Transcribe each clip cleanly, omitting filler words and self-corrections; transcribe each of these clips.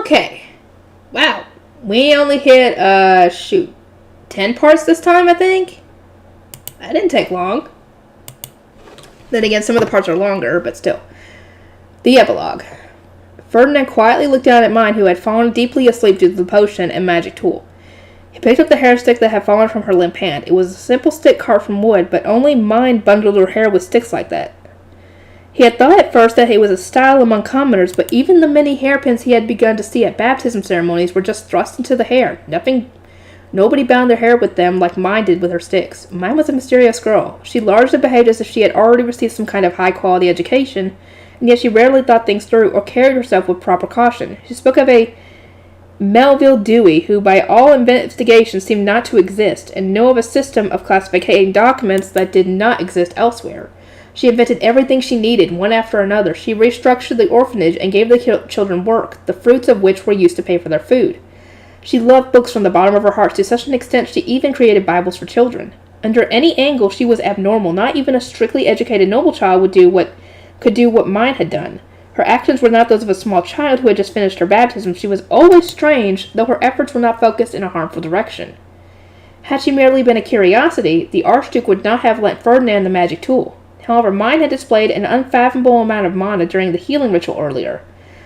Okay. Wow. We only hit, 10 parts this time, I think? That didn't take long. Then again, some of the parts are longer, but still. The epilogue. Ferdinand quietly looked down at Mine, who had fallen deeply asleep due to the potion and magic tool. He picked up the hair stick that had fallen from her limp hand. It was a simple stick carved from wood, but only Mine bundled her hair with sticks like that. He had thought at first that it was a style among commoners, but even the many hairpins he had begun to see at baptism ceremonies were just thrust into the hair. Nobody bound their hair with them like Mine did with her sticks. Mine was a mysterious girl. She largely behaved as if she had already received some kind of high-quality education, and yet she rarely thought things through or carried herself with proper caution. She spoke of a Melville Dewey, who by all investigation seemed not to exist, and knew of a system of classifying documents that did not exist elsewhere. She invented everything she needed, one after another. She restructured the orphanage and gave the children work, the fruits of which were used to pay for their food. She loved books from the bottom of her heart to such an extent she even created Bibles for children. Under any angle, she was abnormal. Not even a strictly educated noble child could do what Mine had done. Her actions were not those of a small child who had just finished her baptism. She was always strange, though her efforts were not focused in a harmful direction. Had she merely been a curiosity, the Archduke would not have lent Ferdinand the magic tool. However, Mine had displayed an unfathomable amount of mana during the healing ritual earlier.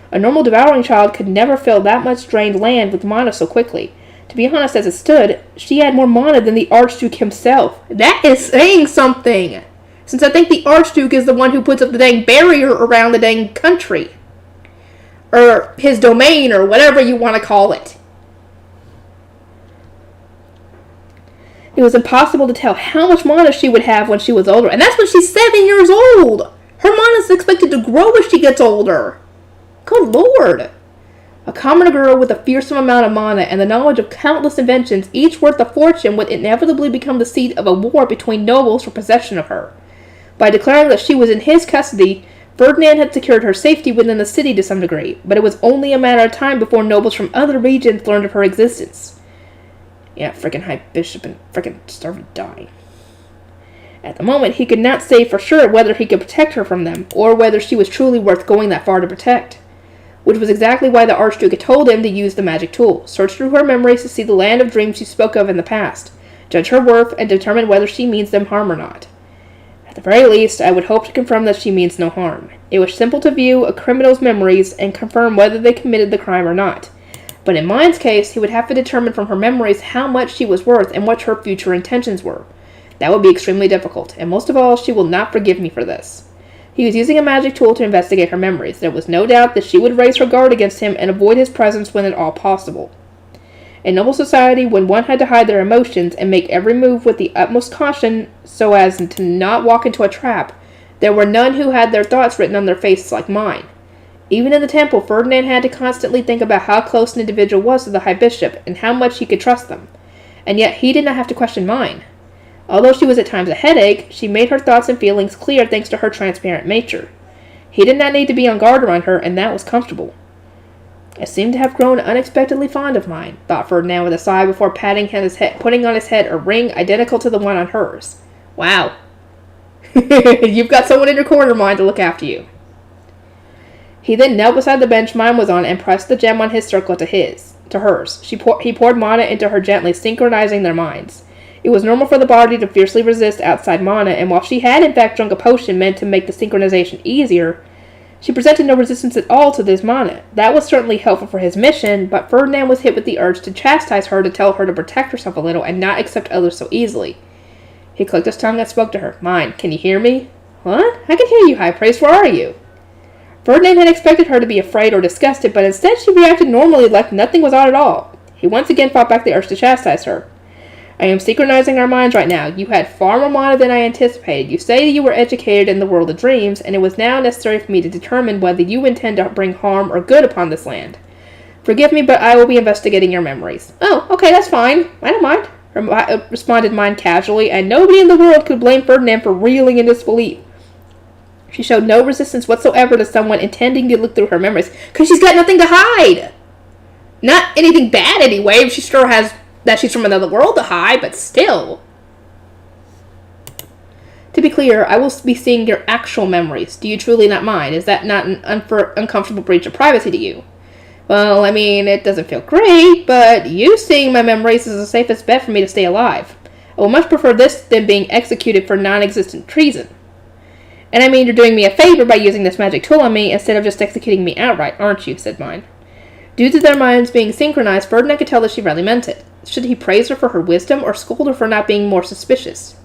A normal devouring child could never fill that much drained land with mana so quickly. To be honest, as it stood, she had more mana than the Archduke himself. That is saying something! Since I think the Archduke is the one who puts up the dang barrier around the dang country. Or his domain, or whatever you want to call it. It was impossible to tell how much mana she would have when she was older. And that's when she's 7 years old! Her mana is expected to grow as she gets older. Good lord! A commoner girl with a fearsome amount of mana and the knowledge of countless inventions, each worth a fortune, would inevitably become the seat of a war between nobles for possession of her. By declaring that she was in his custody, Ferdinand had secured her safety within the city to some degree, but it was only a matter of time before nobles from other regions learned of her existence. Yeah, frickin' High Bishop and frickin' starving dying. At the moment, he could not say for sure whether he could protect her from them, or whether she was truly worth going that far to protect. Which was exactly why the Archduke had told him to use the magic tool. Search through her memories to see the land of dreams she spoke of in the past. Judge her worth and determine whether she means them harm or not. At the very least, I would hope to confirm that she means no harm. It was simple to view a criminal's memories and confirm whether they committed the crime or not. But in Mine's case, he would have to determine from her memories how much she was worth and what her future intentions were. That would be extremely difficult, and most of all, she will not forgive me for this. He was using a magic tool to investigate her memories. There was no doubt that she would raise her guard against him and avoid his presence when at all possible. In noble society, when one had to hide their emotions and make every move with the utmost caution so as to not walk into a trap, there were none who had their thoughts written on their faces like Mine. Even in the temple, Ferdinand had to constantly think about how close an individual was to the High Bishop and how much he could trust them. And yet he did not have to question Mine. Although she was at times a headache, she made her thoughts and feelings clear thanks to her transparent nature. He did not need to be on guard around her, and that was comfortable. I seem to have grown unexpectedly fond of Mine, thought Ferdinand with a sigh before putting on his head a ring identical to the one on hers. Wow. You've got someone in your corner, Mine, to look after you. He then knelt beside the bench Mine was on and pressed the gem on his circle to hers. He poured mana into her gently, synchronizing their minds. It was normal for the body to fiercely resist outside mana, and while she had in fact drunk a potion meant to make the synchronization easier, she presented no resistance at all to this mana. That was certainly helpful for his mission, but Ferdinand was hit with the urge to chastise her, to tell her to protect herself a little and not accept others so easily. He clicked his tongue and spoke to her. Mine, can you hear me? What? I can hear you, High Priest. Where are you? Ferdinand had expected her to be afraid or disgusted, but instead she reacted normally like nothing was odd at all. He once again fought back the urge to chastise her. I am synchronizing our minds right now. You had far more mana than I anticipated. You say you were educated in the world of dreams, and it was now necessary for me to determine whether you intend to bring harm or good upon this land. Forgive me, but I will be investigating your memories. Oh, okay, that's fine. I don't mind, responded Mine casually, and nobody in the world could blame Ferdinand for reeling in disbelief. She showed no resistance whatsoever to someone intending to look through her memories, because she's got nothing to hide. Not anything bad anyway, she sure has that she's from another world to hide, but still. To be clear, I will be seeing your actual memories. Do you truly not mind? Is that not an uncomfortable breach of privacy to you? Well, I mean, it doesn't feel great, but you seeing my memories is the safest bet for me to stay alive. I would much prefer this than being executed for non-existent treason. And I mean, you're doing me a favor by using this magic tool on me instead of just executing me outright, aren't you? Said Mine. Due to their minds being synchronized, Ferdinand could tell that she really meant it. Should he praise her for her wisdom or scold her for not being more suspicious?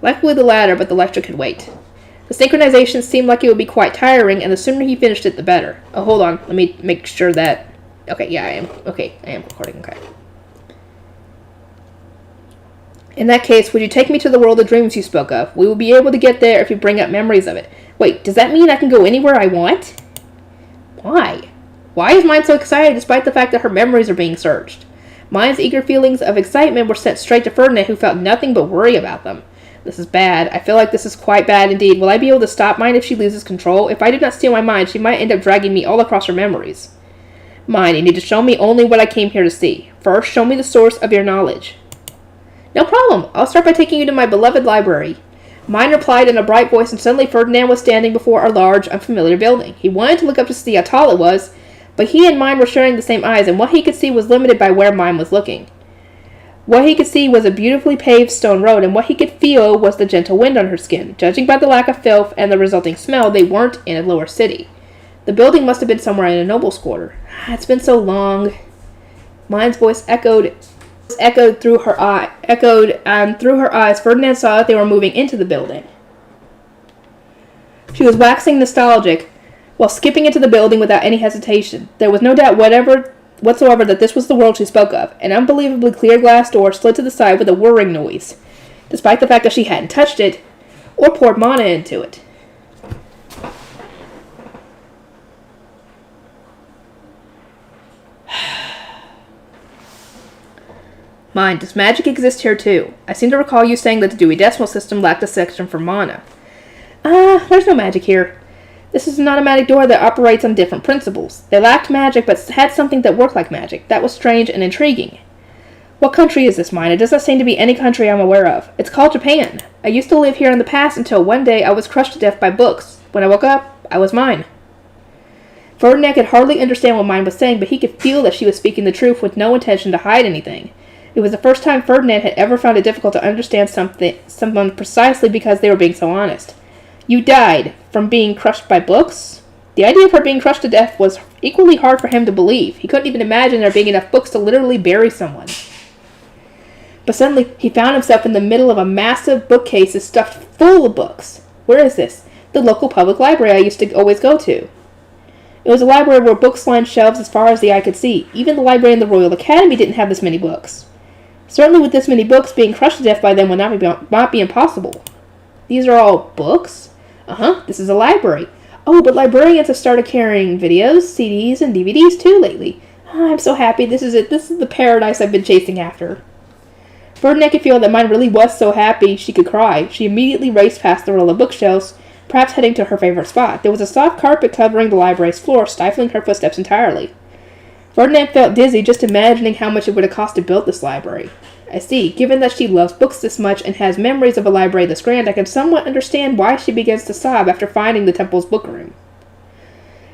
Likely the latter, but the lecture could wait. The synchronization seemed like it would be quite tiring, and the sooner he finished it, the better. Oh, hold on. Let me make sure that... Okay, yeah, I am. Okay, I am recording. Okay. In that case, would you take me to the world of dreams you spoke of? We will be able to get there if you bring up memories of it. Wait, does that mean I can go anywhere I want? Why? Why is Mine so excited despite the fact that her memories are being searched? Mine's eager feelings of excitement were sent straight to Ferdinand, who felt nothing but worry about them. This is bad. I feel like this is quite bad indeed. Will I be able to stop Mine if she loses control? If I do not steal my mind, she might end up dragging me all across her memories. Mine, you need to show me only what I came here to see. First, show me the source of your knowledge. No problem. I'll start by taking you to my beloved library. Mine replied in a bright voice, and suddenly Ferdinand was standing before a large, unfamiliar building. He wanted to look up to see how tall it was, but he and Mine were sharing the same eyes, and what he could see was limited by where Mine was looking. What he could see was a beautifully paved stone road, and what he could feel was the gentle wind on her skin. Judging by the lack of filth and the resulting smell, they weren't in a lower city. The building must have been somewhere in a noble's quarter. It's been so long. Mine's voice echoed through her eyes. Ferdinand saw that they were moving into the building. She was waxing nostalgic while skipping into the building without any hesitation. There was no doubt whatsoever that this was the world she spoke of. An unbelievably clear glass door slid to the side with a whirring noise, despite the fact that she hadn't touched it or poured mana into it. Mine, does magic exist here too? I seem to recall you saying that the Dewey Decimal System lacked a section for mana. There's no magic here. This is an automatic door that operates on different principles. They lacked magic, but had something that worked like magic. That was strange and intriguing. What country is this, Mine? It does not seem to be any country I'm aware of. It's called Japan. I used to live here in the past until one day I was crushed to death by books. When I woke up, I was Mine. Ferdinand could hardly understand what Mine was saying, but he could feel that she was speaking the truth with no intention to hide anything. It was the first time Ferdinand had ever found it difficult to understand someone precisely because they were being so honest. You died from being crushed by books? The idea of her being crushed to death was equally hard for him to believe. He couldn't even imagine there being enough books to literally bury someone. But suddenly, he found himself in the middle of a massive bookcase stuffed full of books. Where is this? The local public library I used to always go to. It was a library where books lined shelves as far as the eye could see. Even the library in the Royal Academy didn't have this many books. Certainly with this many books, being crushed to death by them would not be impossible. These are all books? This is a library. Oh, but librarians have started carrying videos, CDs, and DVDs too lately. I'm so happy. This is it. This is the paradise I've been chasing after. Ferdinand could feel that Mine really was so happy she could cry. She immediately raced past the row of bookshelves, perhaps heading to her favorite spot. There was a soft carpet covering the library's floor, stifling her footsteps entirely. Ferdinand felt dizzy just imagining how much it would have cost to build this library. I see. Given that she loves books this much and has memories of a library this grand, I can somewhat understand why she begins to sob after finding the temple's bookroom.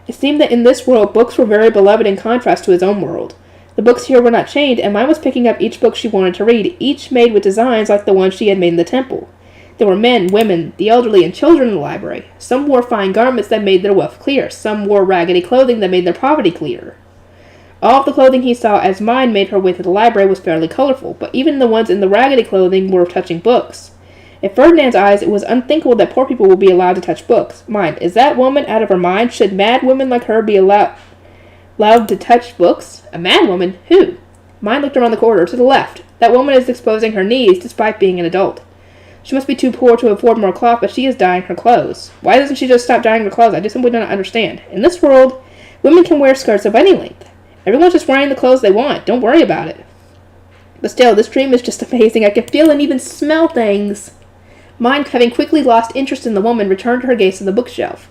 It seemed that in this world, books were very beloved in contrast to his own world. The books here were not chained, and Mine was picking up each book she wanted to read, each made with designs like the ones she had made in the temple. There were men, women, the elderly, and children in the library. Some wore fine garments that made their wealth clear. Some wore raggedy clothing that made their poverty clear. All of the clothing he saw as Mine made her way to the library was fairly colorful, but even the ones in the raggedy clothing were touching books. In Ferdinand's eyes, it was unthinkable that poor people would be allowed to touch books. Mine, is that woman out of her mind? Should mad women like her be allowed to touch books? A mad woman? Who? Mine looked around the corridor to the left. That woman is exposing her knees despite being an adult. She must be too poor to afford more cloth, but she is dyeing her clothes. Why doesn't she just stop dyeing her clothes? I just simply do not understand. In this world, women can wear skirts of any length. Everyone's just wearing the clothes they want. Don't worry about it. But still, this dream is just amazing. I can feel and even smell things. Mine, having quickly lost interest in the woman, returned her gaze to the bookshelf.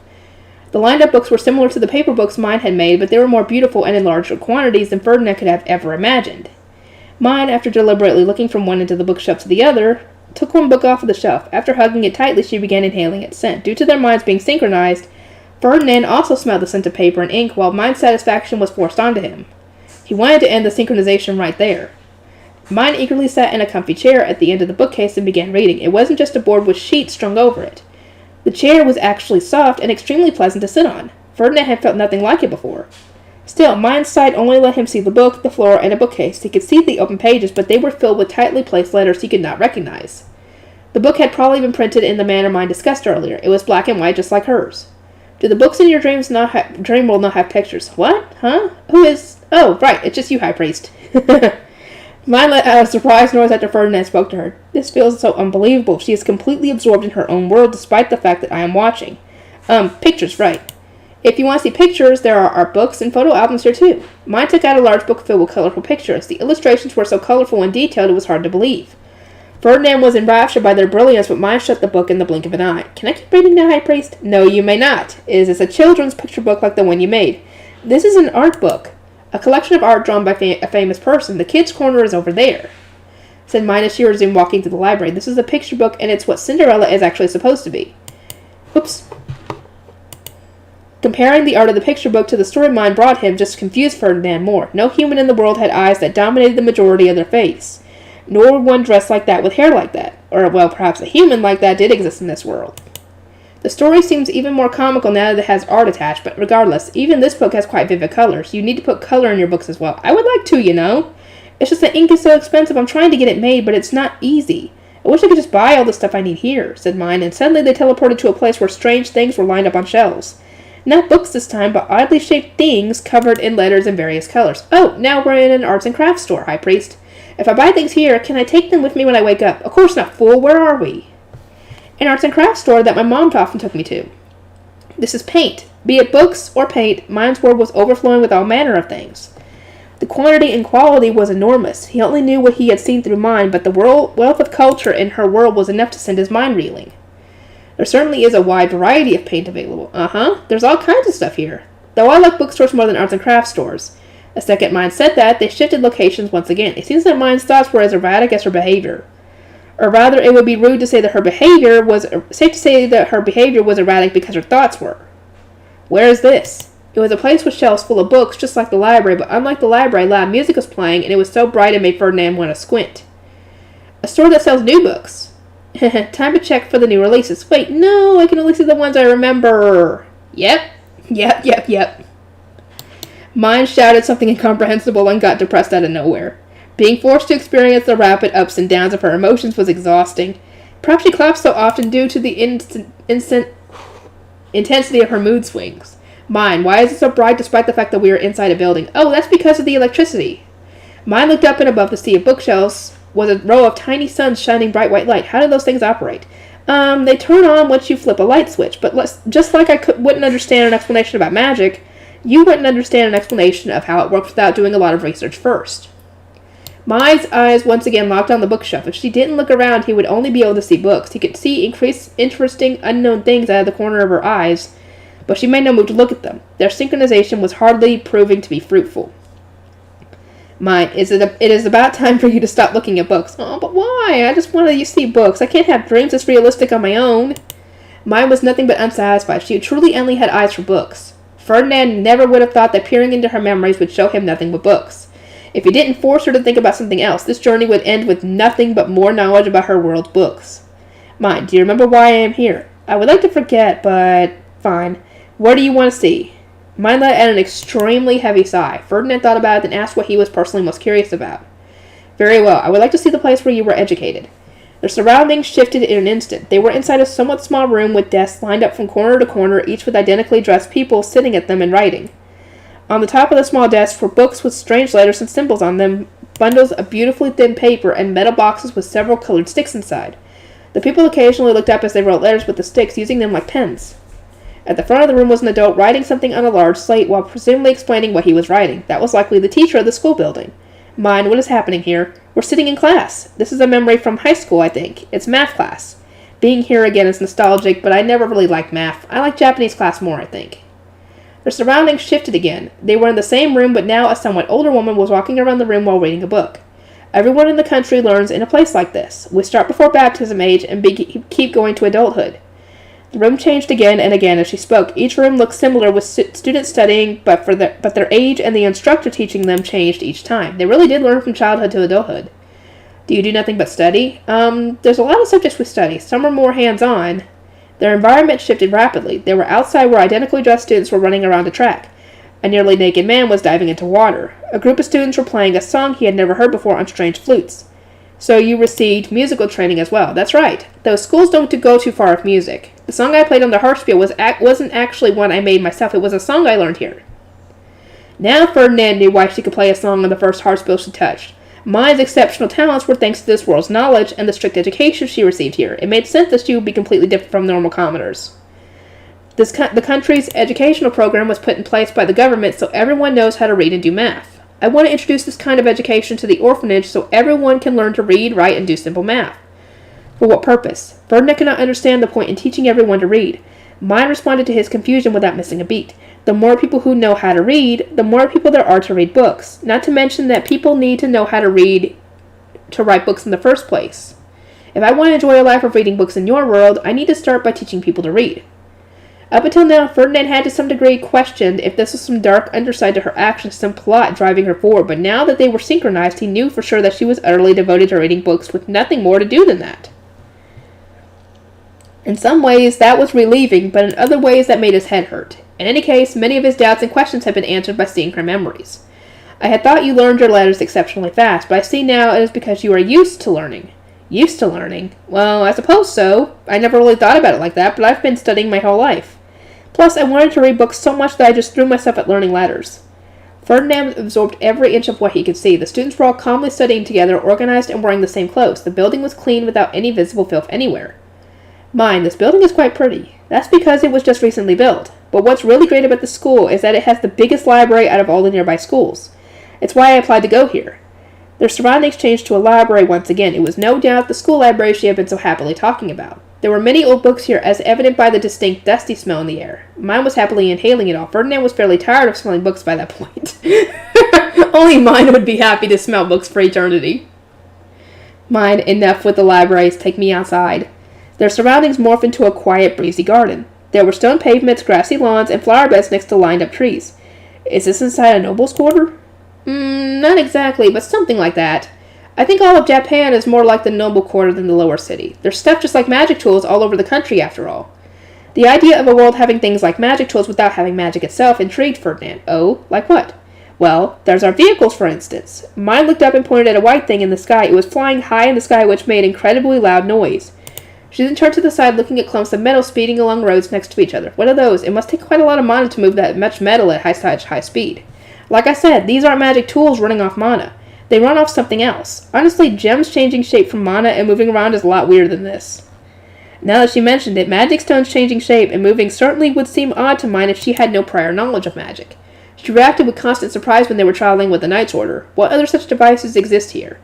The lined-up books were similar to the paper books Mine had made, but they were more beautiful and in larger quantities than Ferdinand could have ever imagined. Mine, after deliberately looking from one end of the bookshelf to the other, took one book off of the shelf. After hugging it tightly, she began inhaling its scent. Due to their minds being synchronized, Ferdinand also smelled the scent of paper and ink while Mind's satisfaction was forced onto him. He wanted to end the synchronization right there. Mind eagerly sat in a comfy chair at the end of the bookcase and began reading. It wasn't just a board with sheets strung over it. The chair was actually soft and extremely pleasant to sit on. Ferdinand had felt nothing like it before. Still, Mind's sight only let him see the book, the floor, and a bookcase. He could see the open pages, but they were filled with tightly placed letters he could not recognize. The book had probably been printed in the manner Mind discussed earlier. It was black and white, just like hers. Do the books in your dream world not have pictures? What? Huh? Who is... Oh, right, it's just you, High Priest. Mind let out a surprised noise after Ferdinand spoke to her. This feels so unbelievable. She is completely absorbed in her own world, despite the fact that I am watching. Pictures, right. If you want to see pictures, there are art books and photo albums here too. Mine took out a large book filled with colorful pictures. The illustrations were so colorful and detailed it was hard to believe. Ferdinand was enraptured by their brilliance, but mine shut the book in the blink of an eye. Can I keep reading now, High Priest? No, you may not. Is this a children's picture book like the one you made? This is an art book. A collection of art drawn by a famous person. The kids' corner is over there, said Mine as she resumed walking to the library. This is a picture book, and it's what Cinderella is actually supposed to be. Oops. Comparing the art of the picture book to the story Mine brought him just confused Ferdinand more. No human in the world had eyes that dominated the majority of their face, nor one dressed like that with hair like that. Or, well, perhaps a human like that did exist in this world. The story seems even more comical now that it has art attached, but regardless, even this book has quite vivid colors. You need to put color in your books as well. I would like to, you know. It's just that ink is so expensive. I'm trying to get it made, but it's not easy. I wish I could just buy all the stuff I need here, said Mine, and suddenly they teleported to a place where strange things were lined up on shelves. Not books this time, but oddly shaped things covered in letters in various colors. Oh, now we're in an arts and crafts store, High Priest. If I buy things here, can I take them with me when I wake up? Of course not, fool. Where are we? An arts and crafts store that my mom often took me to. This is paint. Be it books or paint, Mine's world was overflowing with all manner of things. The quantity and quality was enormous. He only knew what he had seen through Mine, but the wealth of culture in her world was enough to send his mind reeling. There certainly is a wide variety of paint available. There's all kinds of stuff here. Though I like bookstores more than arts and crafts stores. The second Mine said that, they shifted locations once again. It seems that Mine's thoughts were as erratic as her behavior. Or rather, it would be rude to say that her behavior was... safe to say that her behavior was erratic because her thoughts were. Where is this? It was a place with shelves full of books, just like the library, but unlike the library, loud music was playing, and it was so bright it made Ferdinand want to squint. A store that sells new books. Time to check for the new releases. Wait, no, I can only see the ones I remember. Yep. Mine shouted something incomprehensible and got depressed out of nowhere. Being forced to experience the rapid ups and downs of her emotions was exhausting. Perhaps she clapped so often due to the instant intensity of her mood swings. Mine, why is it so bright despite the fact that we are inside a building? Oh, that's because of the electricity. Mine looked up and above the sea of bookshelves was a row of tiny suns shining bright white light. How do those things operate? They turn on once you flip a light switch, but just like I wouldn't understand an explanation about magic, you wouldn't understand an explanation of how it works without doing a lot of research first. Mine's eyes once again locked on the bookshelf. If she didn't look around, he would only be able to see books. He could see interesting, unknown things out of the corner of her eyes, but she made no move to look at them. Their synchronization was hardly proving to be fruitful. Mine, it is about time for you to stop looking at books. Oh, but why? I just want to see books. I can't have dreams that's realistic on my own. Mine was nothing but unsatisfied. She truly only had eyes for books. Ferdinand never would have thought that peering into her memories would show him nothing but books. If he didn't force her to think about something else, this journey would end with nothing but more knowledge about her world's books. Mine, do you remember why I am here? I would like to forget, but fine. What do you want to see? Mine let out an extremely heavy sigh. Ferdinand thought about it and asked what he was personally most curious about. Very well, I would like to see the place where you were educated. Their surroundings shifted in an instant. They were inside a somewhat small room with desks lined up from corner to corner, each with identically dressed people sitting at them and writing. On the top of the small desk were books with strange letters and symbols on them, bundles of beautifully thin paper, and metal boxes with several colored sticks inside. The people occasionally looked up as they wrote letters with the sticks, using them like pens. At the front of the room was an adult writing something on a large slate while presumably explaining what he was writing. That was likely the teacher of the school building. Mine, what is happening here? We're sitting in class. This is a memory from high school, I think. It's math class. Being here again is nostalgic, but I never really liked math. I like Japanese class more, I think. Their surroundings shifted again. They were in the same room, but now a somewhat older woman was walking around the room while reading a book. Everyone in the country learns in a place like this. We start before baptism age and keep going to adulthood. The room changed again and again as she spoke. Each room looked similar with students studying, but their age and the instructor teaching them changed each time. They really did learn from childhood to adulthood. Do you do nothing but study? There's a lot of subjects we study. Some are more hands-on. Their environment shifted rapidly. They were outside where identically dressed students were running around a track. A nearly naked man was diving into water. A group of students were playing a song he had never heard before on strange flutes. So you received musical training as well. That's right. Though schools don't go too far with music. The song I played on the harpspiel wasn't actually one I made myself. It was a song I learned here. Now Ferdinand knew why she could play a song on the first harpspiel she touched. Mine's exceptional talents were thanks to this world's knowledge and the strict education she received here. It made sense that she would be completely different from normal commoners. The country's educational program was put in place by the government so everyone knows how to read and do math. I want to introduce this kind of education to the orphanage so everyone can learn to read, write, and do simple math. For what purpose? Ferdinand could not understand the point in teaching everyone to read. Mine responded to his confusion without missing a beat. The more people who know how to read, the more people there are to read books. Not to mention that people need to know how to read to write books in the first place. If I want to enjoy a life of reading books in your world, I need to start by teaching people to read. Up until now, Ferdinand had to some degree questioned if this was some dark underside to her actions, some plot driving her forward, but now that they were synchronized, he knew for sure that she was utterly devoted to reading books with nothing more to do than that. In some ways, that was relieving, but in other ways, that made his head hurt. In any case, many of his doubts and questions had been answered by seeing her memories. I had thought you learned your letters exceptionally fast, but I see now it is because you are used to learning. Used to learning? Well, I suppose so. I never really thought about it like that, but I've been studying my whole life. Plus, I wanted to read books so much that I just threw myself at learning letters. Ferdinand absorbed every inch of what he could see. The students were all calmly studying together, organized and wearing the same clothes. The building was clean without any visible filth anywhere. Mind, this building is quite pretty. That's because it was just recently built. But what's really great about the school is that it has the biggest library out of all the nearby schools. It's why I applied to go here. Their surroundings changed to a library once again. It was no doubt the school library she had been so happily talking about. There were many old books here, as evident by the distinct dusty smell in the air. Mine was happily inhaling it all. Ferdinand was fairly tired of smelling books by that point. Only mine would be happy to smell books for eternity. Mine, enough with the libraries. Take me outside. Their surroundings morphed into a quiet, breezy garden. There were stone pavements, grassy lawns, and flower beds next to lined-up trees. Is this inside a noble's quarter? Not exactly, but something like that. I think all of Japan is more like the noble quarter than the lower city. There's stuff just like magic tools all over the country, after all. The idea of a world having things like magic tools without having magic itself intrigued Ferdinand. Oh, like what? Well, there's our vehicles, for instance. Mine looked up and pointed at a white thing in the sky. It was flying high in the sky, which made incredibly loud noise. She then turned to the side, looking at clumps of metal speeding along roads next to each other. What are those? It must take quite a lot of mana to move that much metal at high speed. Like I said, these aren't magic tools running off mana. They run off something else. Honestly, gems changing shape from mana and moving around is a lot weirder than this. Now that she mentioned it, magic stones changing shape and moving certainly would seem odd to mine if she had no prior knowledge of magic. She reacted with constant surprise when they were traveling with the Knight's Order. What other such devices exist here?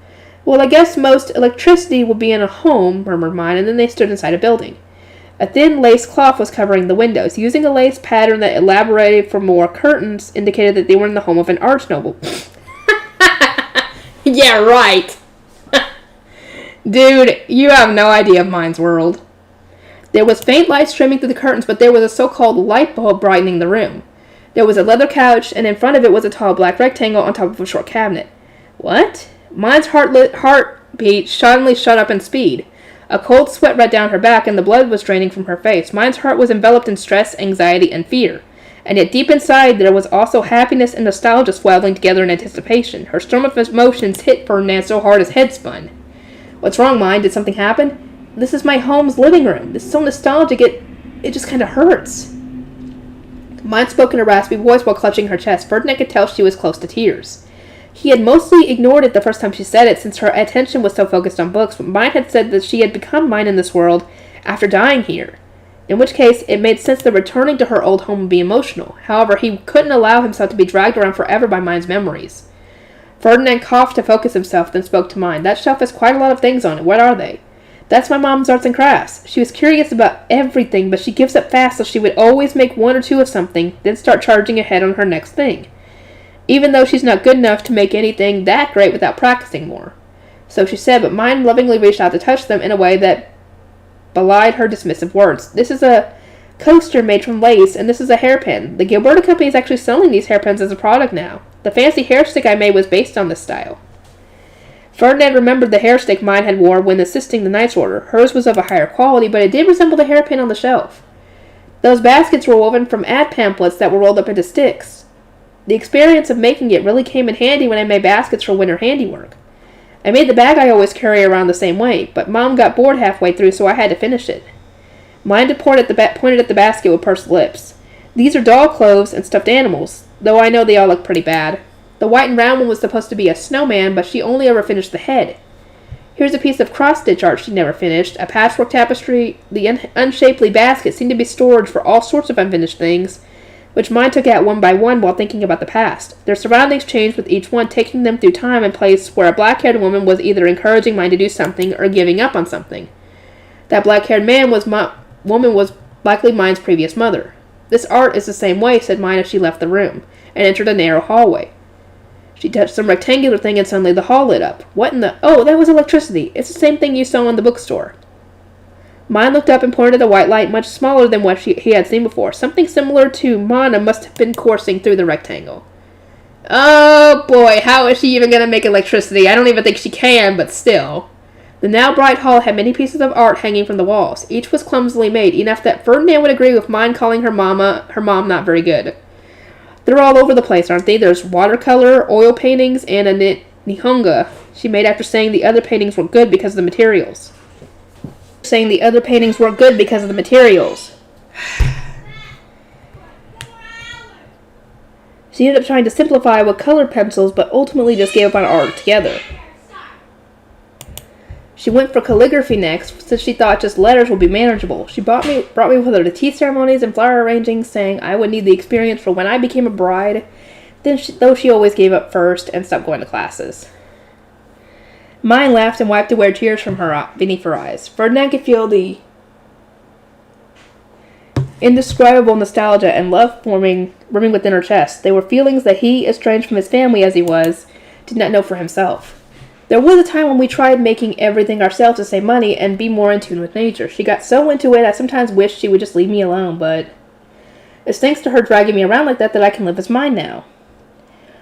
Well, I guess most electricity would be in a home, murmured mine, and then they stood inside a building. A thin lace cloth was covering the windows. Using a lace pattern that elaborated for more curtains indicated that they were in the home of an arch noble. Yeah, right. Dude, you have no idea of mine's world. There was faint light streaming through the curtains, but there was a so-called light bulb brightening the room. There was a leather couch, and in front of it was a tall black rectangle on top of a short cabinet. What? Mine's heartbeat suddenly shot up in speed. A cold sweat ran down her back, and the blood was draining from her face. Mine's heart was enveloped in stress, anxiety, and fear. And yet deep inside, there was also happiness and nostalgia swelling together in anticipation. Her storm of emotions hit Ferdinand so hard his head spun. What's wrong, Mine? Did something happen? This is my home's living room. This is so nostalgic, it just kind of hurts. Mine spoke in a raspy voice while clutching her chest. Ferdinand could tell she was close to tears. He had mostly ignored it the first time she said it, since her attention was so focused on books, but Mine had said that she had become Mine in this world after dying here. In which case, it made sense that returning to her old home would be emotional. However, he couldn't allow himself to be dragged around forever by Mine's memories. Ferdinand coughed to focus himself, then spoke to Mine. That shelf has quite a lot of things on it. What are they? That's my mom's arts and crafts. She was curious about everything, but she gives up fast, so she would always make one or two of something, then start charging ahead on her next thing. Even though she's not good enough to make anything that great without practicing more. So she said, but Mine lovingly reached out to touch them in a way that belied her dismissive words. This is a coaster made from lace, and this is a hairpin. The Gilberta Company is actually selling these hairpins as a product now. The fancy hair stick I made was based on this style. Ferdinand remembered the hair stick mine had worn when assisting the Knight's Order. Hers was of a higher quality, but it did resemble the hairpin on the shelf. Those baskets were woven from ad pamphlets that were rolled up into sticks. The experience of making it really came in handy when I made baskets for winter handiwork. I made the bag I always carry around the same way, but Mom got bored halfway through, so I had to finish it. Mine pointed at the basket with pursed lips. These are doll clothes and stuffed animals, though I know they all look pretty bad. The white and round one was supposed to be a snowman, but she only ever finished the head. Here's a piece of cross-stitch art she never finished, a patchwork tapestry. The unshapely basket seemed to be storage for all sorts of unfinished things, which mine took out one by one while thinking about the past. Their surroundings changed with each one, taking them through time and place where a black-haired woman was either encouraging mine to do something or giving up on something. That black-haired woman was likely mine's previous mother. This art is the same way, said mine as she left the room, and entered a narrow hallway. She touched some rectangular thing and suddenly the hall lit up. What in the... Oh, that was electricity. It's the same thing you saw in the bookstore. Mine looked up and pointed at a white light much smaller than what he had seen before. Something similar to mana must have been coursing through the rectangle. Oh boy, how is she even going to make electricity? I don't even think she can, but still. The now bright hall had many pieces of art hanging from the walls. Each was clumsily made, enough that Ferdinand would agree with mine calling her mom not very good. They're all over the place, aren't they? There's watercolor, oil paintings, and a nihonga she made after saying the other paintings were good because of the materials. She ended up trying to simplify with colored pencils, but ultimately just gave up on art altogether. She went for calligraphy next, since she thought just letters would be manageable. She brought me with her to tea ceremonies and flower arranging, saying I would need the experience for when I became a bride, though she always gave up first and stopped going to classes. Mine laughed and wiped away tears from beneath her eyes. Ferdinand could feel the indescribable nostalgia and love brimming within her chest. They were feelings that he, estranged from his family as he was, did not know for himself. There was a time when we tried making everything ourselves to save money and be more in tune with nature. She got so into it, I sometimes wished she would just leave me alone, but it's thanks to her dragging me around like that I can live as mine now.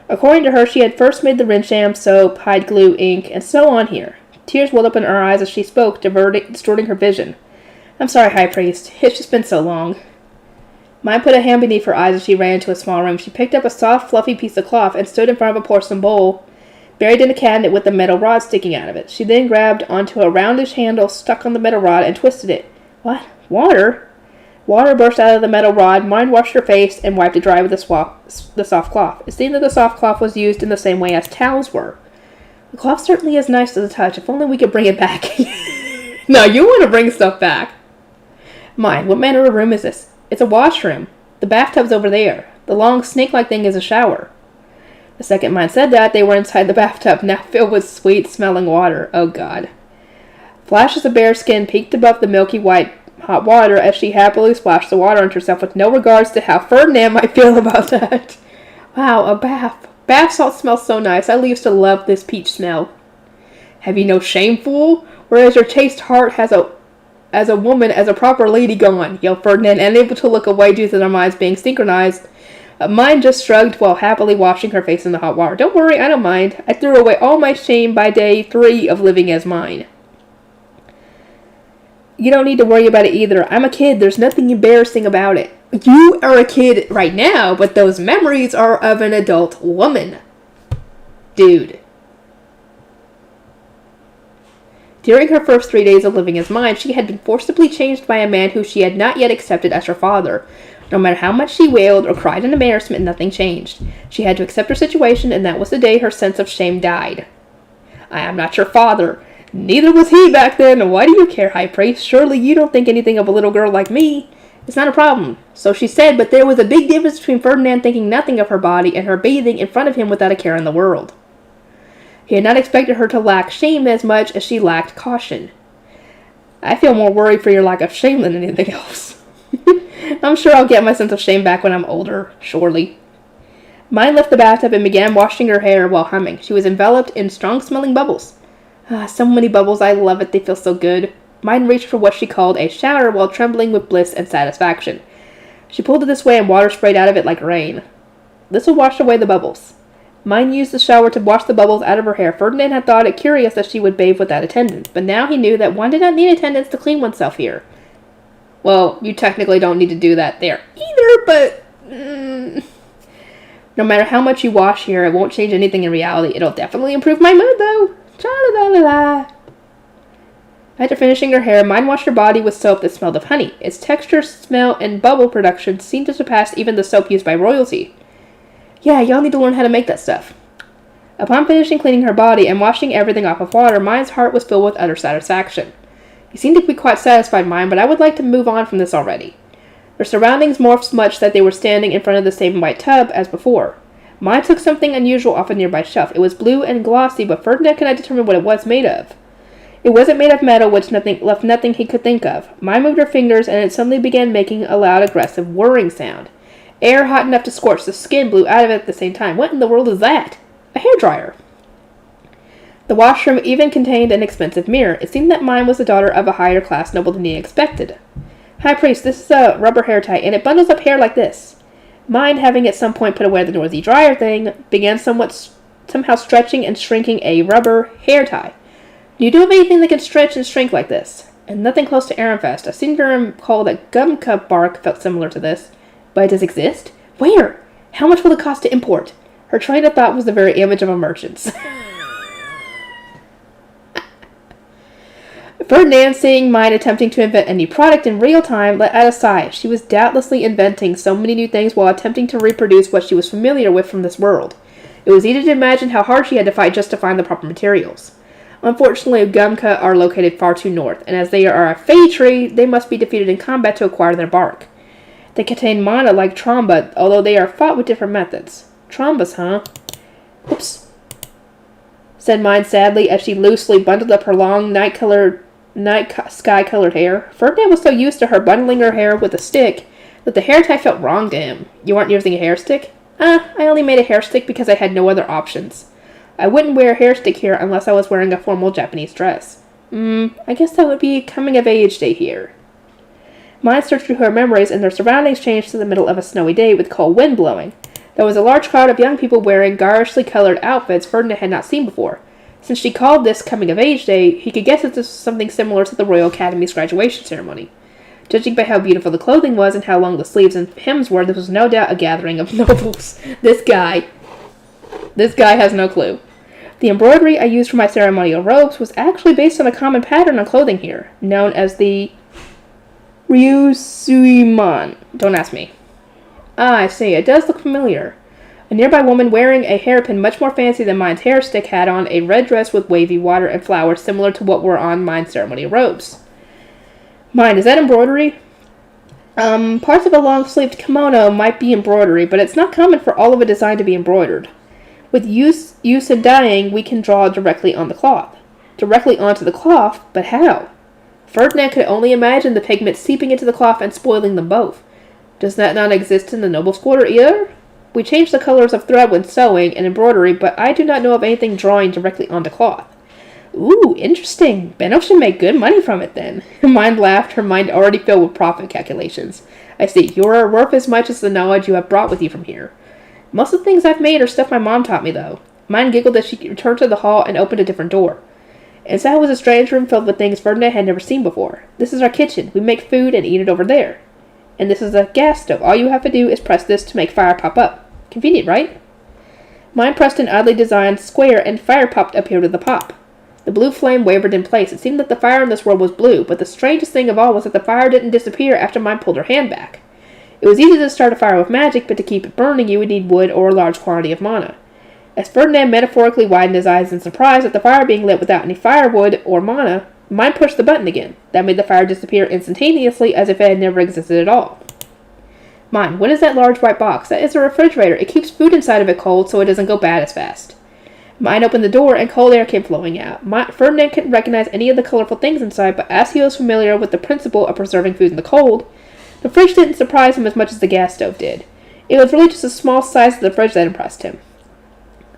According to her, she had first made the rinsham, soap, hide glue, ink, and so on here. Tears welled up in her eyes as she spoke, distorting her vision. I'm sorry, High Priest. It's just been so long. Mine put a hand beneath her eyes as she ran into a small room. She picked up a soft, fluffy piece of cloth and stood in front of a porcelain bowl, buried in a cabinet with a metal rod sticking out of it. She then grabbed onto a roundish handle stuck on the metal rod and twisted it. What? Water? Water burst out of the metal rod. Mine washed her face and wiped it dry with the soft cloth. It seemed that the soft cloth was used in the same way as towels were. The cloth certainly is nice to the touch. If only we could bring it back. No, you want to bring stuff back. Mine, what manner of room is this? It's a washroom. The bathtub's over there. The long snake-like thing is a shower. The second mine said that, they were inside the bathtub, now filled with sweet-smelling water. Oh, God. Flashes of bare skin peeked above the milky white hot water as she happily splashed the water on herself with no regards to how Ferdinand might feel about that. Wow, a bath. Bath salt smells so nice. I used to love this peach smell. Have you no shame, fool? Whereas your chaste heart has a woman, as a proper lady gone, yelled Ferdinand, unable to look away due to their minds being synchronized. Mine just shrugged while happily washing her face in the hot water. Don't worry, I don't mind. I threw away all my shame by day 3 of living as mine. You don't need to worry about it either. I'm a kid. There's nothing embarrassing about it. You are a kid right now, but those memories are of an adult woman. Dude. During her first 3 days of living as mine, she had been forcibly changed by a man who she had not yet accepted as her father. No matter how much she wailed or cried in embarrassment, nothing changed. She had to accept her situation, and that was the day her sense of shame died. I am not your father. Neither was he back then. Why do you care, High Priest? Surely you don't think anything of a little girl like me. It's not a problem. So she said, but there was a big difference between Ferdinand thinking nothing of her body and her bathing in front of him without a care in the world. He had not expected her to lack shame as much as she lacked caution. I feel more worried for your lack of shame than anything else. I'm sure I'll get my sense of shame back when I'm older, surely. Mine left the bathtub and began washing her hair while humming. She was enveloped in strong-smelling bubbles. So many bubbles, I love it, they feel so good. Mine reached for what she called a shower while trembling with bliss and satisfaction. She pulled it this way and water sprayed out of it like rain. This will wash away the bubbles. Mine used the shower to wash the bubbles out of her hair. Ferdinand had thought it curious that she would bathe without attendants, but now he knew that one did not need attendants to clean oneself here. Well, you technically don't need to do that there either, but... No matter how much you wash here, it won't change anything in reality. It'll definitely improve my mood, though. Cha-la-la-la-la. After finishing her hair, Mine washed her body with soap that smelled of honey. Its texture, smell, and bubble production seemed to surpass even the soap used by royalty. Yeah, y'all need to learn how to make that stuff. Upon finishing cleaning her body and washing everything off of water, Mine's heart was filled with utter satisfaction. He seemed to be quite satisfied, Mine, but I would like to move on from this already. Their surroundings morphed so much that they were standing in front of the same white tub as before. Mine took something unusual off a nearby shelf. It was blue and glossy, but Ferdinand could not determine what it was made of. It wasn't made of metal, which left nothing he could think of. Mine moved her fingers, and it suddenly began making a loud, aggressive whirring sound. Air hot enough to scorch the skin blew out of it at the same time. What in the world is that? A hairdryer. The washroom even contained an expensive mirror. It seemed that Mine was the daughter of a higher class noble than he expected. High Priest, this is a rubber hair tie, and it bundles up hair like this. Mine, having at some point put away the noisy dryer thing, began somehow stretching and shrinking a rubber hair tie. Do you do have anything that can stretch and shrink like this? And nothing close to Aramfest. I seem to recall that gum cup bark felt similar to this. But it does exist? Where? How much will it cost to import? Her train of thought was the very image of a merchant's. Ferdinand, seeing Mine attempting to invent a new product in real time, let out a sigh. She was doubtlessly inventing so many new things while attempting to reproduce what she was familiar with from this world. It was easy to imagine how hard she had to fight just to find the proper materials. Unfortunately, Gumka are located far too north, and as they are a fey tree, they must be defeated in combat to acquire their bark. They contain mana like Tromba, although they are fought with different methods. Trombas, huh? Oops, said Mine sadly as she loosely bundled up her long, night sky-colored hair. Ferdinand was so used to her bundling her hair with a stick that the hair tie felt wrong to him. You aren't using a hair stick? I only made a hair stick because I had no other options. I wouldn't wear a hair stick here unless I was wearing a formal Japanese dress. I guess that would be coming-of-age day here. Mine searched through her memories, and their surroundings changed to the middle of a snowy day with cold wind blowing. There was a large crowd of young people wearing garishly colored outfits Ferdinand had not seen before. Since she called this coming-of-age day, he could guess that this was something similar to the Royal Academy's graduation ceremony. Judging by how beautiful the clothing was and how long the sleeves and hems were, this was no doubt a gathering of nobles. This guy has no clue. The embroidery I used for my ceremonial robes was actually based on a common pattern on clothing here, known as the Ryusuiman. Don't ask me. I see. It does look familiar. A nearby woman wearing a hairpin much more fancy than Mine's hair stick had on a red dress with wavy water and flowers similar to what were on Mine's ceremonial robes. Mine, is that embroidery? Parts of a long-sleeved kimono might be embroidery, but it's not common for all of a design to be embroidered. With use in dyeing, we can draw directly on the cloth. Directly onto the cloth? But how? Ferdinand could only imagine the pigment seeping into the cloth and spoiling them both. Does that not exist in the noble's quarter either? We change the colors of thread when sewing and embroidery, but I do not know of anything drawing directly onto cloth. Ooh, interesting. Benno should make good money from it then. Mine laughed, her mind already filled with profit calculations. I see, you are worth as much as the knowledge you have brought with you from here. Most of the things I've made are stuff my mom taught me, though. Mine giggled as she returned to the hall and opened a different door. Inside was a strange room filled with things Ferdinand had never seen before. This is our kitchen. We make food and eat it over there. And this is a gas stove. All you have to do is press this to make fire pop up. Convenient, right? Mine pressed an oddly designed square and fire popped up here to the pop. The blue flame wavered in place. It seemed that the fire in this world was blue, but the strangest thing of all was that the fire didn't disappear after Mine pulled her hand back. It was easy to start a fire with magic, but to keep it burning you would need wood or a large quantity of mana. As Ferdinand metaphorically widened his eyes in surprise at the fire being lit without any firewood or mana, Mine pushed the button again. That made the fire disappear instantaneously as if it had never existed at all. Mine, what is that large white box? That is a refrigerator. It keeps food inside of it cold so it doesn't go bad as fast. Mine opened the door and cold air came flowing out. Ferdinand couldn't recognize any of the colorful things inside, but as he was familiar with the principle of preserving food in the cold, the fridge didn't surprise him as much as the gas stove did. It was really just the small size of the fridge that impressed him.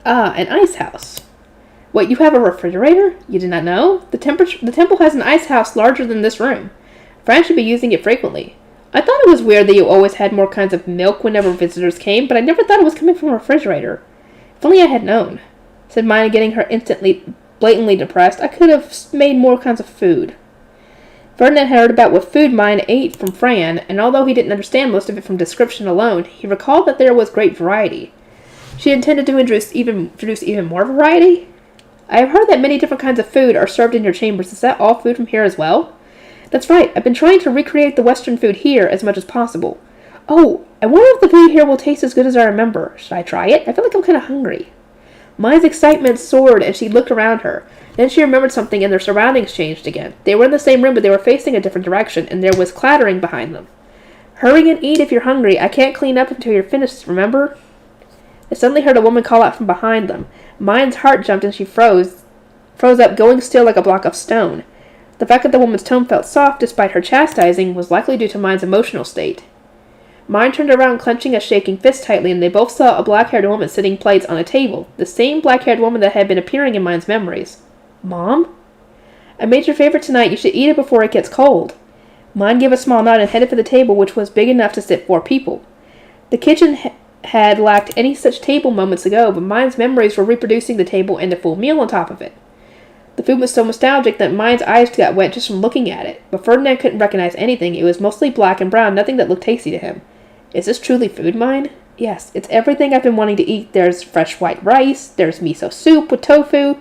Ah, an ice house. What, you have a refrigerator? You did not know? The temple has an ice house larger than this room. Fran should be using it frequently. I thought it was weird that you always had more kinds of milk whenever visitors came, but I never thought it was coming from a refrigerator. If only I had known," said Mina, getting her blatantly depressed. "I could have made more kinds of food." Ferdinand had heard about what food Mina ate from Fran, and although he didn't understand most of it from description alone, he recalled that there was great variety. She intended to introduce even more variety? "I have heard that many different kinds of food are served in your chambers. Is that all food from here as well?" "That's right. I've been trying to recreate the Western food here as much as possible." "Oh, I wonder if the food here will taste as good as I remember. Should I try it? I feel like I'm kind of hungry." Mina's excitement soared, and she looked around her. Then she remembered something, and their surroundings changed again. They were in the same room, but they were facing a different direction, and there was clattering behind them. "Hurry and eat if you're hungry. I can't clean up until you're finished, remember?" They suddenly heard a woman call out from behind them. Mina's heart jumped, and she froze up, going still like a block of stone. The fact that the woman's tone felt soft, despite her chastising, was likely due to Mina's emotional state. Mina turned around, clenching a shaking fist tightly, and they both saw a black-haired woman sitting plates on a table, the same black-haired woman that had been appearing in Mina's memories. "Mom? I made your favorite tonight. You should eat it before it gets cold." Mina gave a small nod and headed for the table, which was big enough to sit 4 people. The kitchen had lacked any such table moments ago, but Mina's memories were reproducing the table and a full meal on top of it. The food was so nostalgic that Mina's eyes got wet just from looking at it, but Ferdinand couldn't recognize anything. It was mostly black and brown, nothing that looked tasty to him. "Is this truly food, Mina?" "Yes, it's everything I've been wanting to eat. There's fresh white rice, there's miso soup with tofu,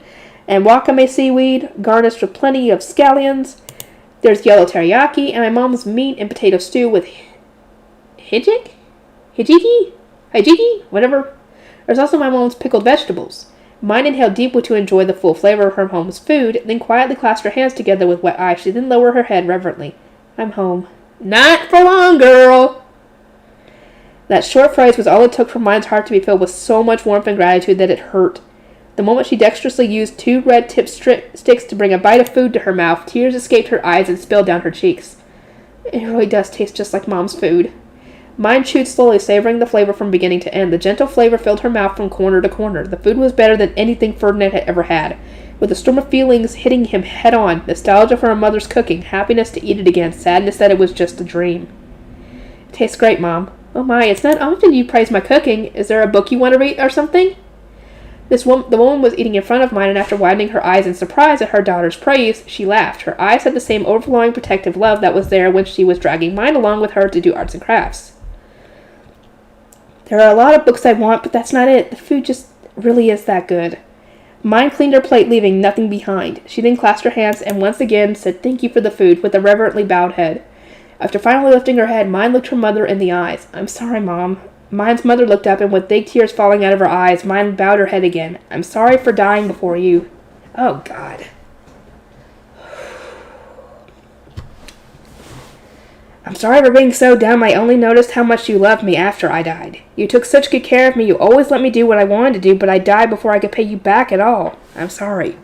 and wakame seaweed, garnished with plenty of scallions. There's yellow teriyaki, and my mom's meat and potato stew with hijiki, whatever. There's also my mom's pickled vegetables." Mina inhaled deeply to enjoy the full flavor of her mom's food, then quietly clasped her hands together with wet eyes. She then lowered her head reverently. "I'm home." "Not for long, girl." That short phrase was all it took for Mina's heart to be filled with so much warmth and gratitude that it hurt. The moment she dexterously used 2 red-tipped sticks to bring a bite of food to her mouth, tears escaped her eyes and spilled down her cheeks. "It really does taste just like Mom's food." Mina chewed slowly, savoring the flavor from beginning to end. The gentle flavor filled her mouth from corner to corner. The food was better than anything Ferdinand had ever had. With a storm of feelings hitting him head-on, nostalgia for her mother's cooking, happiness to eat it again, sadness that it was just a dream. "It tastes great, Mom." "Oh my, it's not often you praise my cooking. Is there a book you want to read or something?" The woman was eating in front of Mina, and after widening her eyes in surprise at her daughter's praise, she laughed. Her eyes had the same overflowing protective love that was there when she was dragging Mina along with her to do arts and crafts. "There are a lot of books I want, but that's not it. The food just really is that good." Mina cleaned her plate, leaving nothing behind. She then clasped her hands and once again said thank you for the food with a reverently bowed head. After finally lifting her head, Mina looked her mother in the eyes. "I'm sorry, Mom." Mina's mother looked up, and with big tears falling out of her eyes, Mina bowed her head again. "I'm sorry for dying before you." Oh, God. "I'm sorry for being so dumb. I only noticed how much you loved me after I died. You took such good care of me. You always let me do what I wanted to do, but I died before I could pay you back at all. I'm sorry."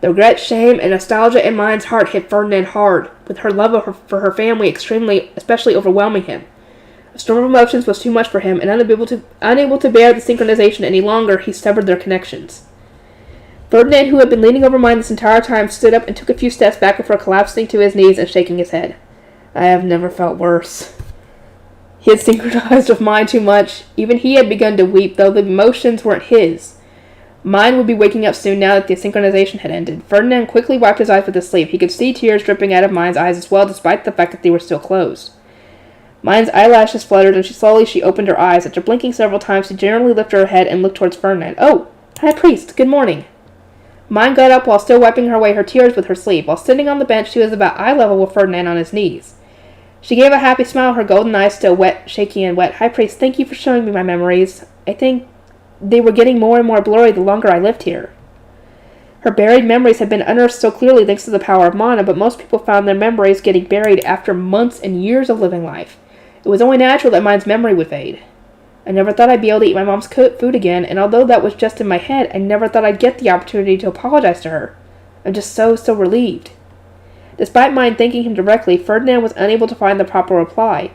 The regret, shame, and nostalgia in Mina's heart hit Ferdinand hard, with her love for her family especially overwhelming him. A storm of emotions was too much for him, and unable to bear the synchronization any longer, he severed their connections. Ferdinand, who had been leaning over Mina this entire time, stood up and took a few steps back before collapsing to his knees and shaking his head. "I have never felt worse." He had synchronized with Mina too much. Even he had begun to weep, though the emotions weren't his. Mina would be waking up soon now that the synchronization had ended. Ferdinand quickly wiped his eyes with his sleeve. He could see tears dripping out of Mina's eyes as well, despite the fact that they were still closed. Mina's eyelashes fluttered, and she opened her eyes. After blinking several times, she generally lifted her head and looked towards Ferdinand. "Oh, High Priest, good morning." Mina got up while still wiping away her tears with her sleeve. While sitting on the bench, she was about eye level with Ferdinand on his knees. She gave a happy smile, her golden eyes still wet, shaky and wet. "High Priest, thank you for showing me my memories. I think they were getting more and more blurry the longer I lived here." Her buried memories had been unearthed so clearly thanks to the power of mana, but most people found their memories getting buried after months and years of living life. It was only natural that Mina's memory would fade. "I never thought I'd be able to eat my mom's food again, and although that was just in my head, I never thought I'd get the opportunity to apologize to her. I'm just so relieved." Despite Mina thanking him directly, Ferdinand was unable to find the proper reply.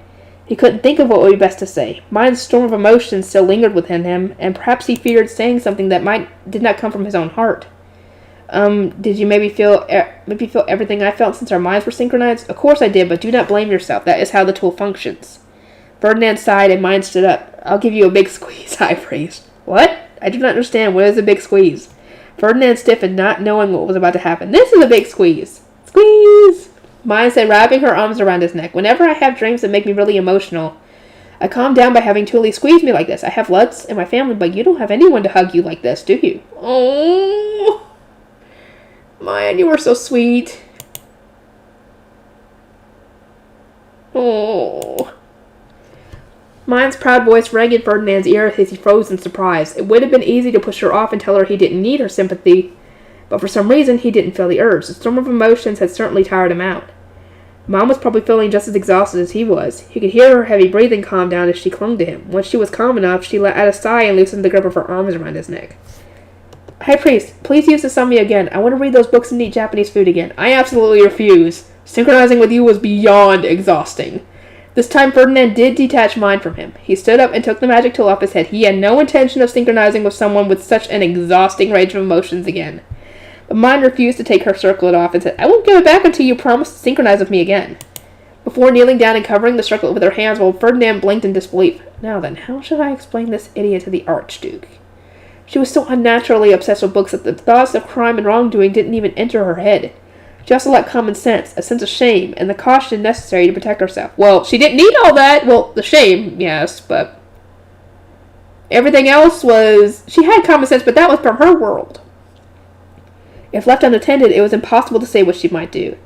He couldn't think of what would be best to say. Mina's storm of emotions still lingered within him, and perhaps he feared saying something that did not come from his own heart. Did you maybe feel everything I felt since our minds were synchronized? Of course I did, but do not blame yourself. That is how the tool functions. Ferdinand sighed and mine stood up. I'll give you a big squeeze, I praised. What? I do not understand. What is a big squeeze? Ferdinand stiffened, not knowing what was about to happen. This is a big squeeze. Squeeze! Mine said, wrapping her arms around his neck. Whenever I have dreams that make me really emotional, I calm down by having Tuli squeeze me like this. I have Lutz in my family, but you don't have anyone to hug you like this, do you? Oh, Mine, you were so sweet. Oh. Mine's proud voice rang in Ferdinand's ear as he froze in surprise. It would have been easy to push her off and tell her he didn't need her sympathy, but for some reason he didn't feel the urge. The storm of emotions had certainly tired him out. Mom was probably feeling just as exhausted as he was. He could hear her heavy breathing calm down as she clung to him. Once she was calm enough, she let out a sigh and loosened the grip of her arms around his neck. High Priest, please use this on me again. I want to read those books and eat Japanese food again. I absolutely refuse. Synchronizing with you was beyond exhausting. This time Ferdinand did detach Mine from him. He stood up and took the magic tool off his head. He had no intention of synchronizing with someone with such an exhausting range of emotions again. But Mine refused to take her circlet off and said, I won't give it back until you promise to synchronize with me again. Before kneeling down and covering the circlet with her hands while Ferdinand blinked in disbelief. Now then, how should I explain this idiot to the Archduke? She was so unnaturally obsessed with books that the thoughts of crime and wrongdoing didn't even enter her head. She also lacked common sense, a sense of shame, and the caution necessary to protect herself. Well, she didn't need all that. Well, the shame, yes, but everything else was... She had common sense, but that was from her world. If left unattended, it was impossible to say what she might do.